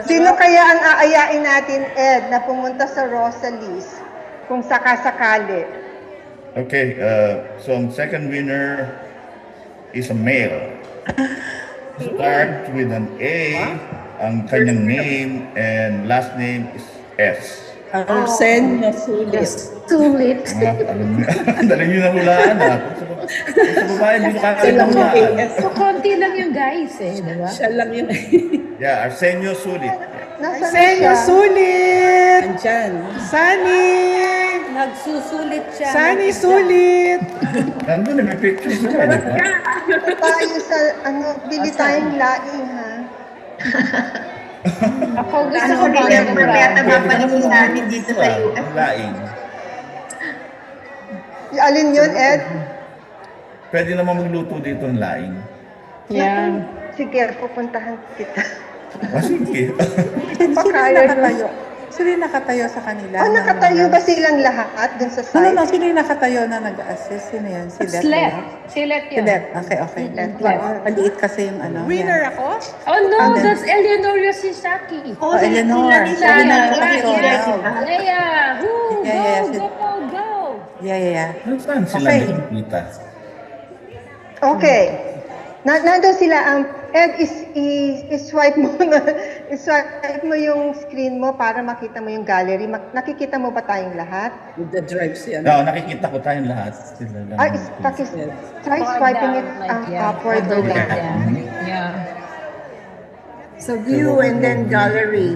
sino kaya ang aayain natin, Ed, na pumunta sa Rosalie's kung sakasakali? Okay, so ang second winner is a male. Start with an A, ang kanyang name, and last name is S. Arsenio Sulit. Sulit. Dali nyo na hulaan ha. Sa babae, hindi nyo kakalit hulaan. So, konti lang yung guys eh, di ba? Siya lang yun. Yeah, Arsenio Sulit. Arsenio Sulit. Andyan. Sunny. Nagsusulit siya. Sunny Sulit. Nandun na may pictures na, di ba? Tayo sa, bili tayong laing, ha? Ako gusto Ano ko ko ba? mamaya tabapalik si Sunny dito sa iyo. Ang laing. Alin yun, Ed? Pwede naman magluto dito ng laing. Yeah. Sige, pupuntahan kita. Sige. Pakaya Nakatayo. Sino yung nakatayo sa kanila? nakatayo ba silang lahat dun sa No, site? sino yung nakatayo na nag-assist? Sino yun? Si Let? Slet. ba? Slet Si yun. Let. Okay. Maliit kasi yung ano. Winner yan. ako? Oh no, And then- that's Eleanor Yoshisaki. Oh, Eleanor. Sabi na nakatayo daw. Leia, whoo, Yeah, go. Yeah. Saan sila Okay. nakikita? Okay. Nandun sila, Ed, swipe mo yung screen mo para makita mo yung gallery. Nakikita mo ba tayong lahat? With the drives yan. No, nakikita ko tayong lahat. Sila lang. Try swiping it upward. Yeah. So view and then gallery.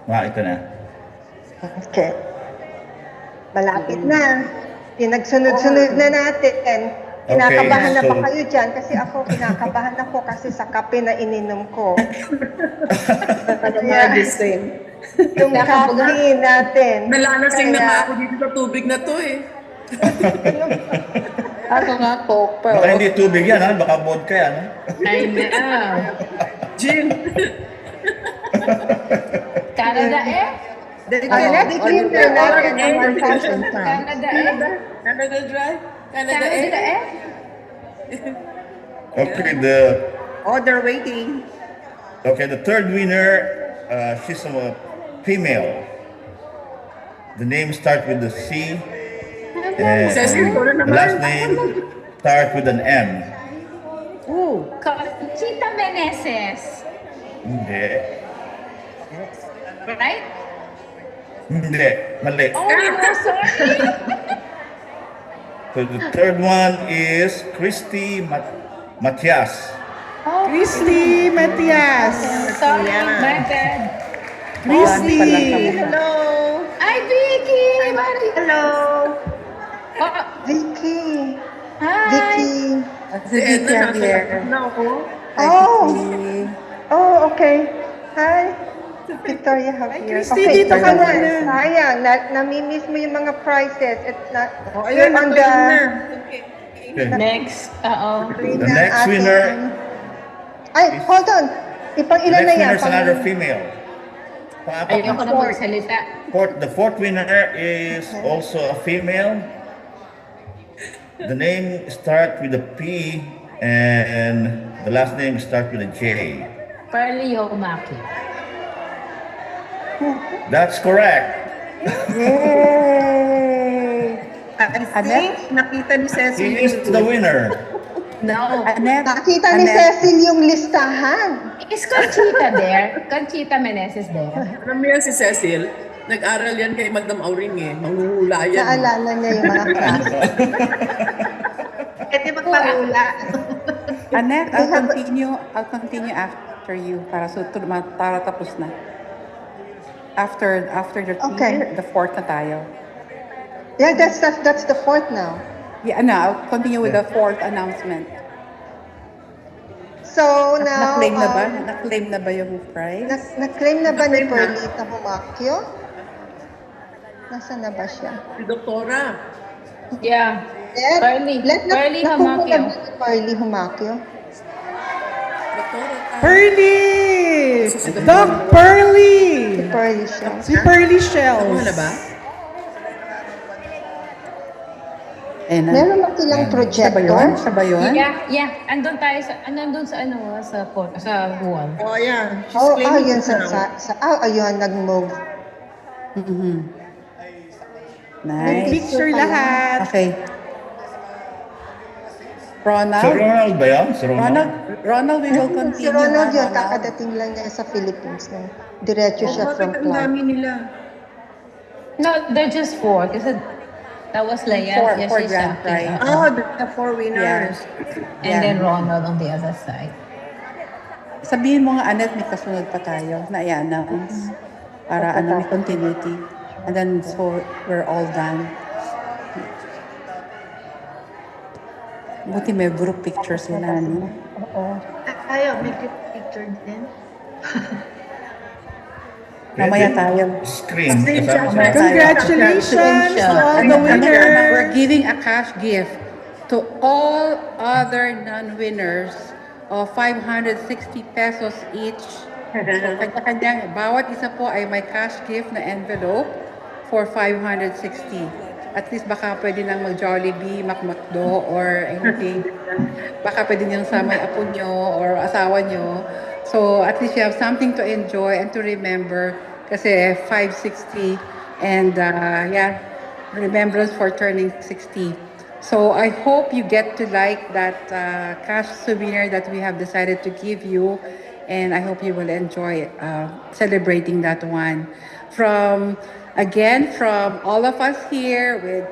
Ito na. Okay. Malapit na. Pinagsunod-sunod na natin. Kinakabahan na Okay, ba so- kayo dyan? Kasi ako, kinakabahan ako kasi sa kape na ininom ko. Kaya the same. Yung kape natin. Nalalasing na Kaya- nga ako dito sa tubig na to eh. Ako nga, Coke. Pero Baka hindi tubig yan, ha? Baka vodka yan, ha? I know. Gin. Canada eh? The next winner natin ang 1,000 pounds. Canada eh? Canada Dry. Canada Canada eh. eh? Okay, Order waiting. the third winner, she's a female. The name starts with the C, and Cecil, ikaw na the naman. last name starts with an M. Chita Meneses. Hindi. Right? Hindi. Mali. Oh, no, sorry. So the third one is Christy Matias. Oh, Christy Matias. sorry, my bad. Christy. Hello. Ay, Vicky! Hello. Oh, Vicky. hi! Vicky. si Vicky Javier. Na ako. Oh, okay. Hi. Victoria Javier. Christy, Okay, dito ka so muna. sayang, namimiss mo yung mga prizes. Ayun, on ito yun na. Okay. Next, The next winner, Ay, hold on. Ipang the ilan na next yan? winner is another female. ayoko na magsalita. The fourth winner is also a female. The name start with a P and the last name start with a J. Pearly Homaki. That's correct. Yay! I think nakita ni Cecil. He is the winner. No. Nakita ni Cecil yung listahan. Is Conchita there? Conchita Meneses there? Alam mo yan si Cecil, nag-aral yan kay Madam Auring eh. Manghuhula yan. Naalala niya yung mga klase. Pwede magpahula. Annette, I'll continue after you para tapos na. After the Okay. the fourth na tayo. Yeah, that's the fourth now. Yeah, no, I'll continue with the fourth announcement. So now, Na-claim na ba? Na-claim na ba yung prize? na-claim na ba ni Perlita Humacchio? Nasaan na ba siya? Si Doktora. Yeah. Pearly Nakuha Homaki. na ba ni Pearly Humacchio? Pearly! Doc Pearly! Si Pearly Shells. Si Pearly Shells. Ano na ba? Meron ba silang projector? Siya ba yun? Yeah. Andun tayo sa wall. Oh, yeah. She's Oh, claiming yun it now. ayun, nag-move. Nice. Picture lahat. Okay. Si Ronald ba yan? Si Ronald? Ronald, we will Si continue. Ronald yun, Ronald. kakadating lang niya sa Philippines. Diretso siya from Bakit ang Clark. dami nila? No, they're just 4 kasi that was Leia, Four Yashay, grand Shakti, prize. Oh, the 4 winners. and then Ronald on the other side. Sabihin mo nga, Annette, may kasunod pa tayo na i-announce. Para may continuity. And then, so, we're all done. Buti may group picture sila, no? Tayo, may picture din. Mamaya tayo. Screen. Congratulations to all the winners. We're giving a cash gift to all other non-winners of 560 pesos each. So, kanya-kanya, bawat isa po ay may cash gift na envelope for 560. At least baka pwede nang mag-Jollibee, McDo, or anything. Baka pwede niyang sa may apo nyo or asawa nyo. So at least you have something to enjoy and to remember kasi 560 and remembrance for turning 60. So I hope you get to like that cash souvenir that we have decided to give you, and I hope you will enjoy celebrating that one. From all of us here with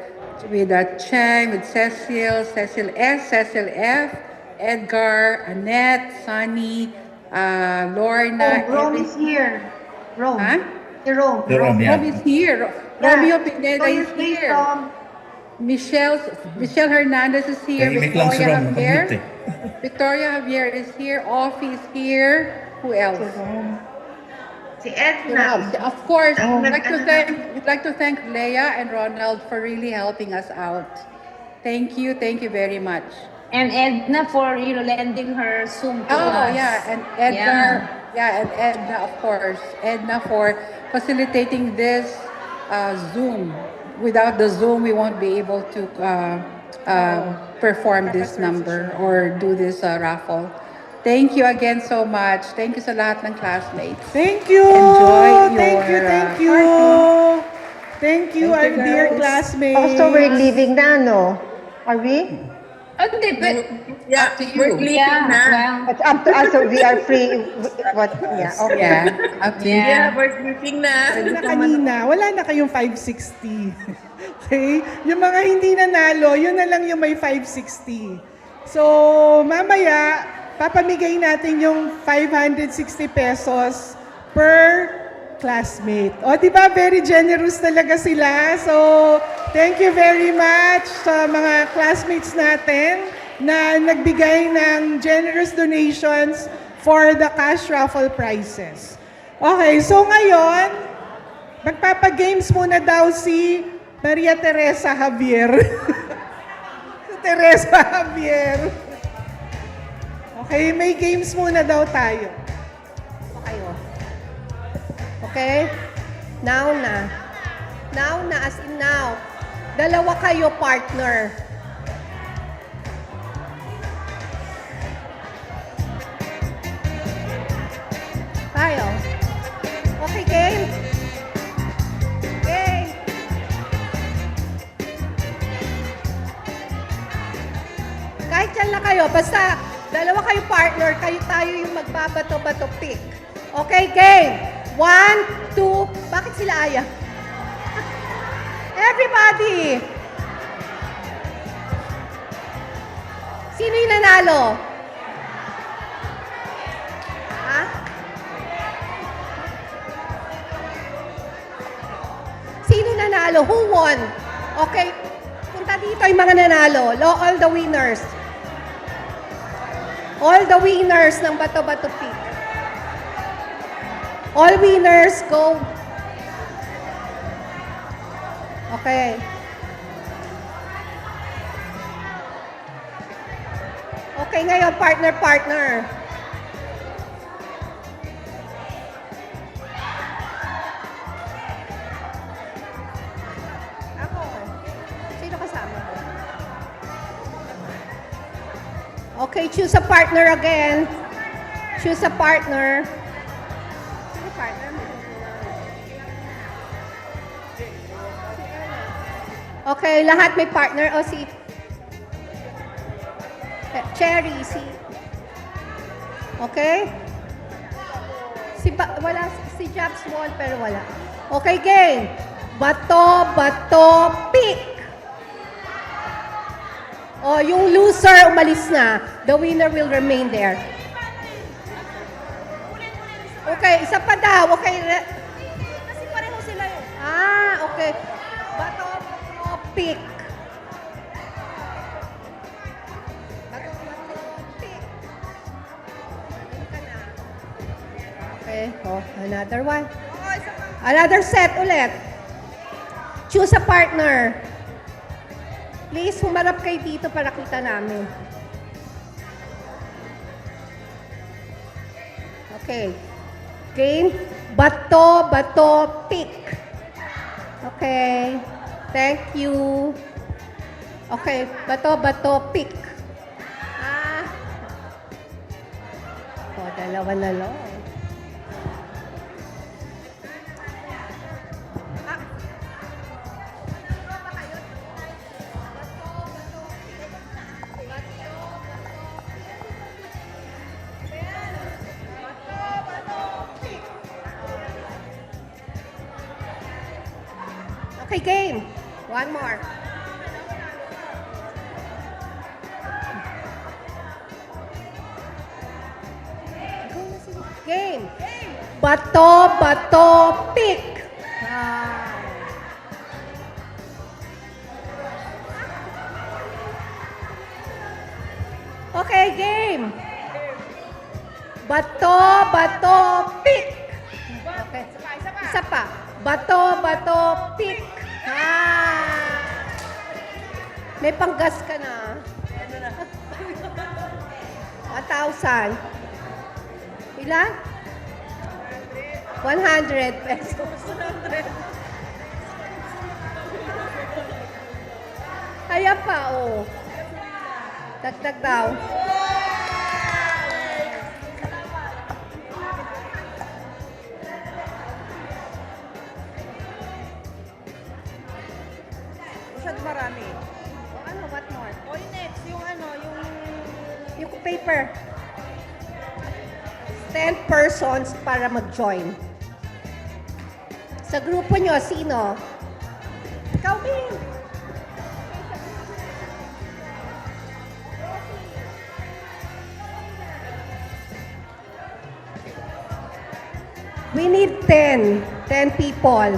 Cheng, with Cecil S, Cecil F, Edgar, Annette, Sunny, Lorna. Rome is here. Rome. Huh? Rome. Rome, yeah. Rome is here. Romeo Pineda is here. Michelle Hernandez is here. Tahimik lang si Rom. Javier. Victoria Javier is here. Offie is here. Who else? Si Edna. Of course, we'd like to thank Leia and Ronald for really helping us out. Thank you very much. And Edna for lending her Zoom to us. And Edna, and Edna, of course. Edna for facilitating this Zoom. Without the Zoom, we won't be able to perform this number or do this raffle. Thank you again so much. Thank you sa lahat ng classmates. Thank you. Enjoy Thank you. your, Thank you, our dear classmates. Also, we're leaving na, no? Are we? Hindi, but Yeah, we're leaving na. It's up to us, so we are free. What? Yeah, okay. Yeah. Okay. Yeah, we're sleeping na. Sabi na kanina, wala na kayong 560. Okay? Yung mga hindi nanalo, yun na lang yung may 560. So, mamaya, papamigay natin yung 560 pesos per classmate. O, di ba? Very generous talaga sila. So, thank you very much sa mga classmates natin na nagbigay ng generous donations for the cash raffle prizes. Okay, so ngayon, magpapagames muna daw si Maria Teresa Javier. Teresa Javier. Okay, may games muna daw tayo. Okay? Now na. Now na, as in now. Dalawa kayo, partner. Okay, game? Game. Kahit yan lang kayo, basta dalawa kayo partner, kayo tayo yung magbabato-bato pick. Okay, game. 1, 2, bakit sila aya? Everybody! Sino yung nanalo? Ha? Sino nanalo? Who won? Okay, punta dito yung mga nanalo. All the winners. All the winners ng Bato-Bato Pick. All winners go. Okay. Okay, ngayon, partner. Ako. Sino kasama mo? Okay, choose a partner again. Choose a partner. Sino partner mo? Okay, lahat may partner. O si Cherry, okay? Wala, si Jabs won, pero wala. Okay, game. Bato, pick. O, yung loser umalis na. The winner will remain there. Okay, isa pa daw. Okay. Kasi pareho sila eh. Okay. Bato, pick. Okay, another one. Another set ulit. Choose a partner. Please, humarap kayo dito para kita namin. Okay. Game. Bato, pick. Okay. Thank you. Okay, bato, pick. Dalawa na lang. Okay, game. One more. Game. Bato, pick. Okay, game. Bato, pick. Okay. Isa pa. Bato, pick. May panggas ka na. 1,000. Ilan? 100 pesos. Kaya pa, oh. Dagdag daw. Masyad marami. What more? Yung next, yung paper. 10 persons para mag-join. Sa grupo nyo, sino? Ikaw, Bing. We need 10 people.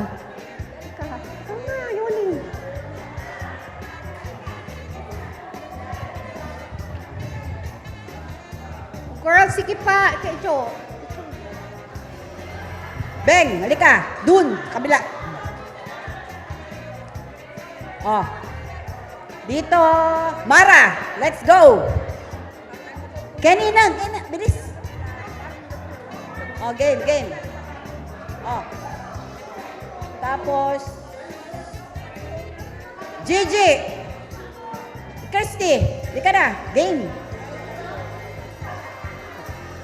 Yun. Girl, sige pa. Kejo. Beng, halika. Dun, kabila. Oh. Dito. Mara, let's go. Kenny na, bilis. Oh, game. Oh. Tapos, Gigi. Kirsty, halika na. Game.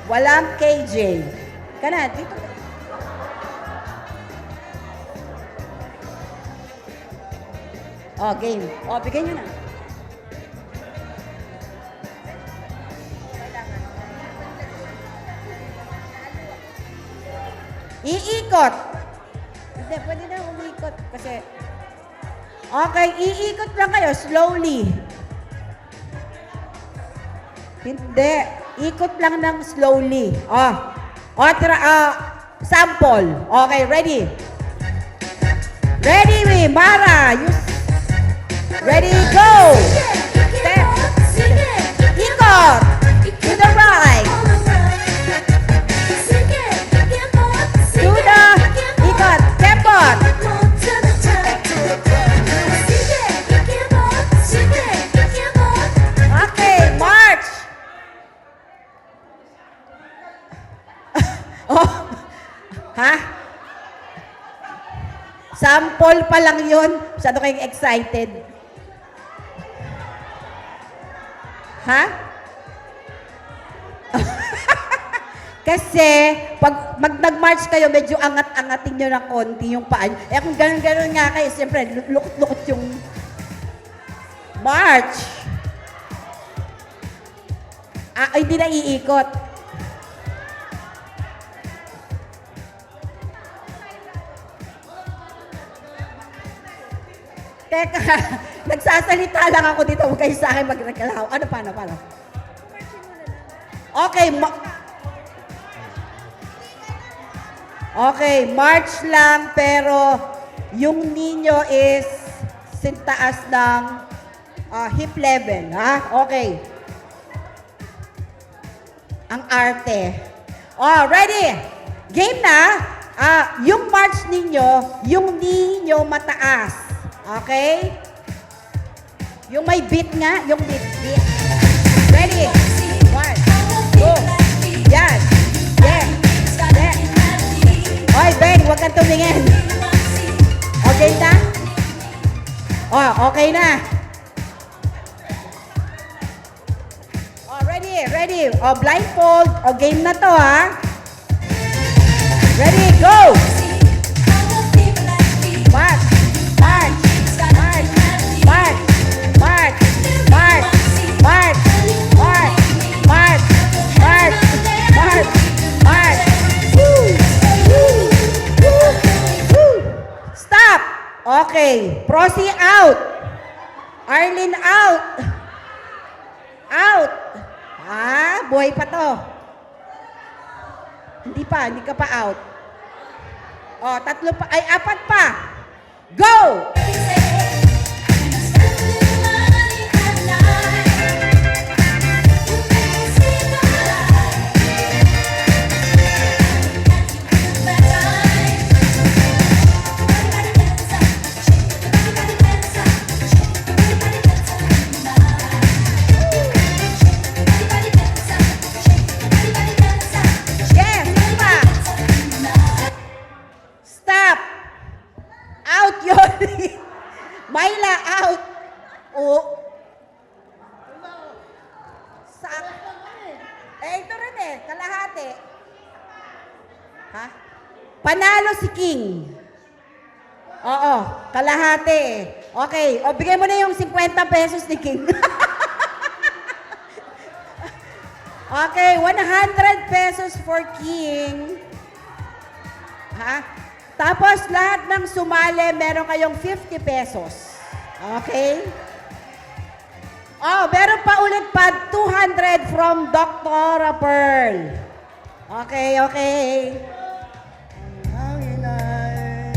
Walang KJ. Ka na, dito. Oh, game. Oh, bigyan nyo na. Iikot. Hindi, pwede na umiikot kasi... Okay, iikot lang kayo slowly. Hindi. Ikot lang ng slowly. Sample. Okay, ready? Ready, Mara. Ready, go! Step. Ikot. To the right. To the... Ikot. Kembot. Okay, march. Oh, ha? Sample pa lang yun. Masyado kayong excited. Ha? Kasi, pag nag-march kayo, medyo angat-angatin nyo ng konti yung paan. Eh kung ganun-ganun nga kayo, siyempre, lukot-lukot yung march. Hindi na iikot. Teka, nagsasalita lang ako dito. Huwag kayo sa akin magreklamo. Paano? Okay, okay, march lang, pero yung ninyo is sintaas ng hip level, ha? Okay. Ang arte. Oh, ready? Game na. Yung march ninyo, yung ninyo mataas. Okay? Yung may beat nga, yung beat. Ready? 1, 2, yan. Yeah. Oy, Ben, huwag kang tumingin. Okay na? Okay na. Ready. Blindfold. Game na to, ha? Ready, go! March. Stop! Okay. Prosi out. Arlene out. Out. Buhay pa to. Hindi ka pa out. Tatlo pa, apat pa. Go! Myla, out. Ito rin kalahati. Ha? Panalo si King. Oo, kalahati. Okay, bigay mo na yung 50 pesos ni King. Okay, 100 pesos for King. Ha? Tapos lahat ng sumali, meron kayong 50 pesos. Okay? Meron pa ulit 200 from Dr. Pearl. Okay. Hangin ay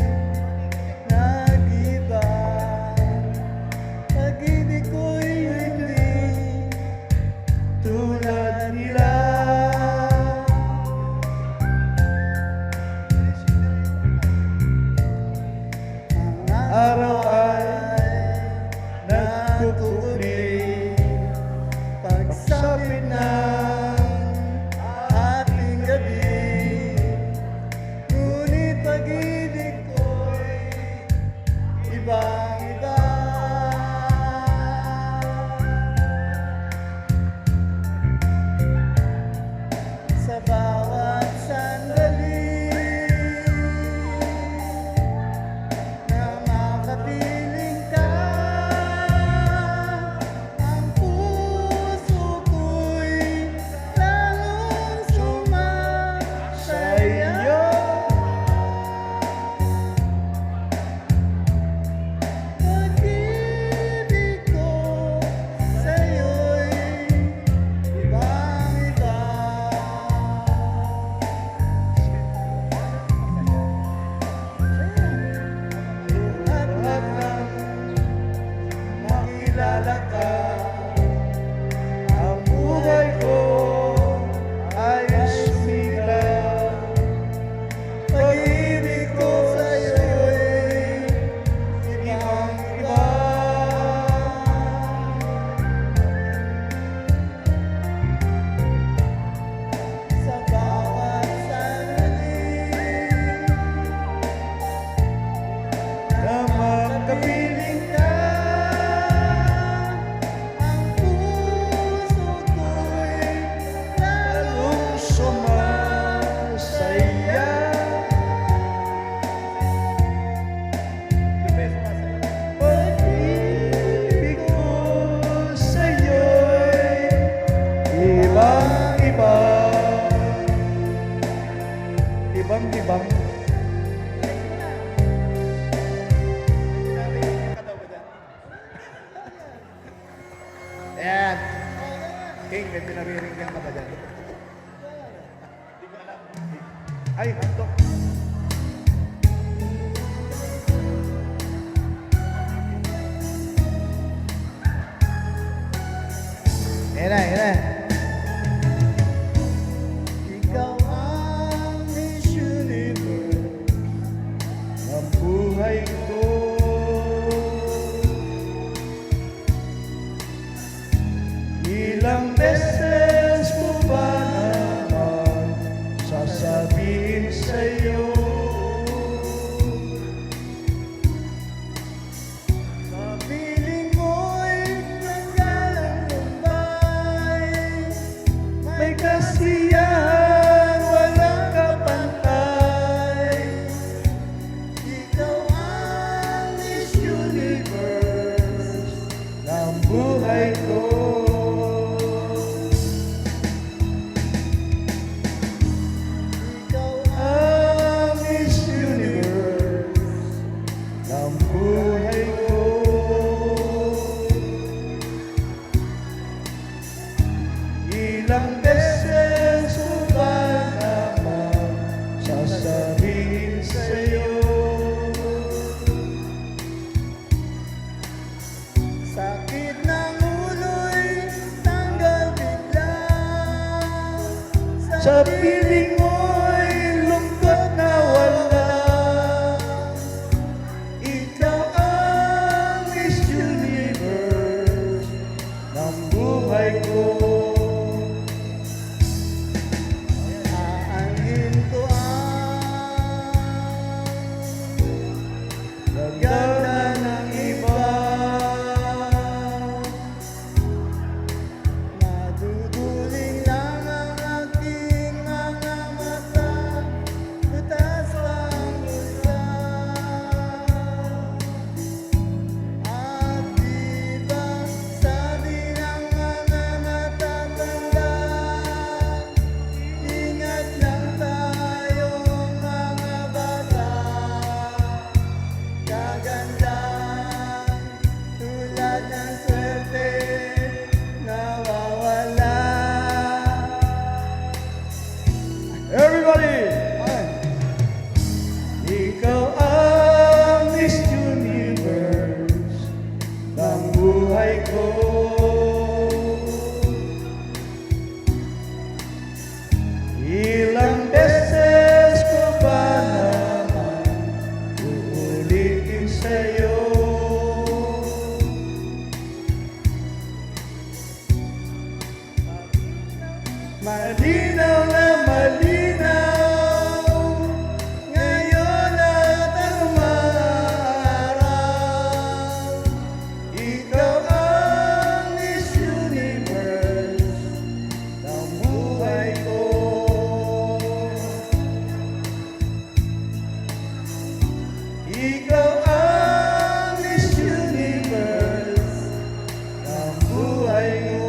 nag-iba, pag-ibig ko'y hindi tulad nila. Araw ay nagkukuli, pagsapit ng ating gabi, ngunit pag-ibig ko'y ibang-iba. Sa bawat sandali na makapiling ka, King, may pinariringgan ka ba dyan? Ay, handok. Yan na, yan na. Ikaw ang Miss Universe ng buhay ko. Ilang beses ko ba naman sasabihin sa'yo sa piling mo'y naglalambay, may kasiyahan, walang kapantay. Ikaw ang Miss Universe ng buhay ko. Ikaw ang Miss Universe ng buhay ko. Ilang beses ko ba naman sasabihin sa'yo sakit ng ulo'y tanggal bigla, sa piling mo'y lungkot na wala. Ikaw ang Miss Universe ng buhay ko. Aanhin ko ang gaganda ng iba. Maduduling lang ang aking mga mata, butas ang usa. At diba sabi ng mga matatanda, ingat lang tayong mga bata. Gaganda tulad ng swerte nawawala. Everybody! Ikaw ang Miss Universe ng buhay ko. Ilang beses ko ba naman uulitin sa'yo malinaw na malinaw ngayon at ang araw. Ikaw ang Miss Universe ng buhay ko. Ikaw ang Miss Universe ng buhay ko.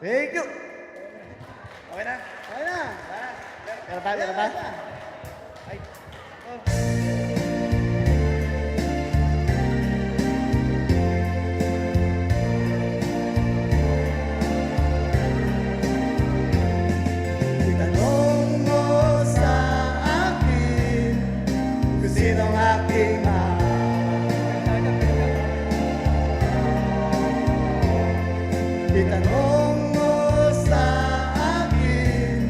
Thank you. Okay na? Okay na. Meron pa? Meron pa? Ay. Itanong mo sa akin kung sino ang aking itanong mo sa akin,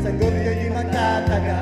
sagot ko'y magtatagal.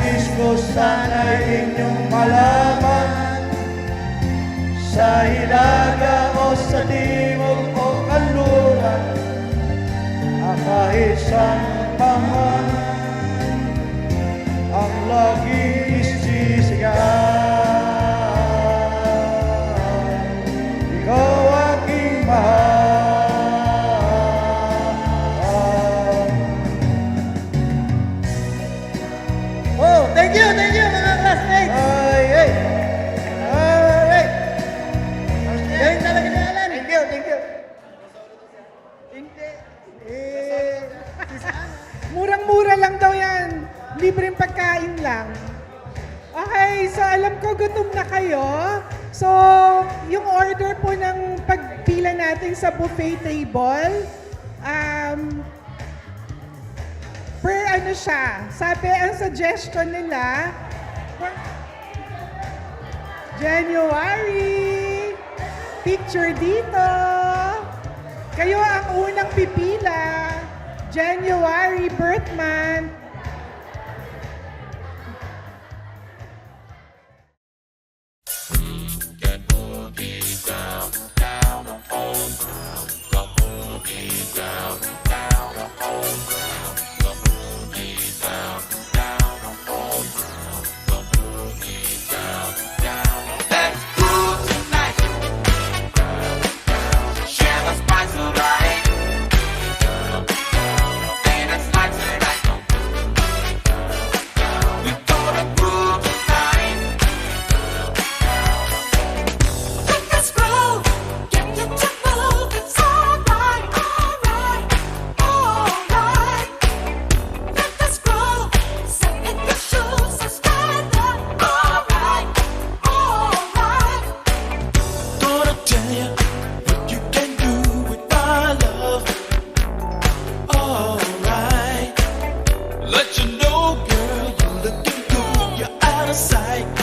Nais ko sana'y inyong malaman, sa hilaga o sa timog o kanluran, kahit saan paman ang laging isisigaw. Ikaw aking mahal. Oh, thank you mga classmates. Ay. Galing talaga ni Alan. Thank you. Hindi. Murang-mura lang daw yan. Libreng pagkain lang. Okay, so alam ko gutom na kayo. So, yung order po ng pagpila natin sa buffet table, per ano siya, sabi ang suggestion nila, January, picture dito. Kayo ang unang pipila. January, birth month. Let you know, girl, you're looking good, you're out of sight.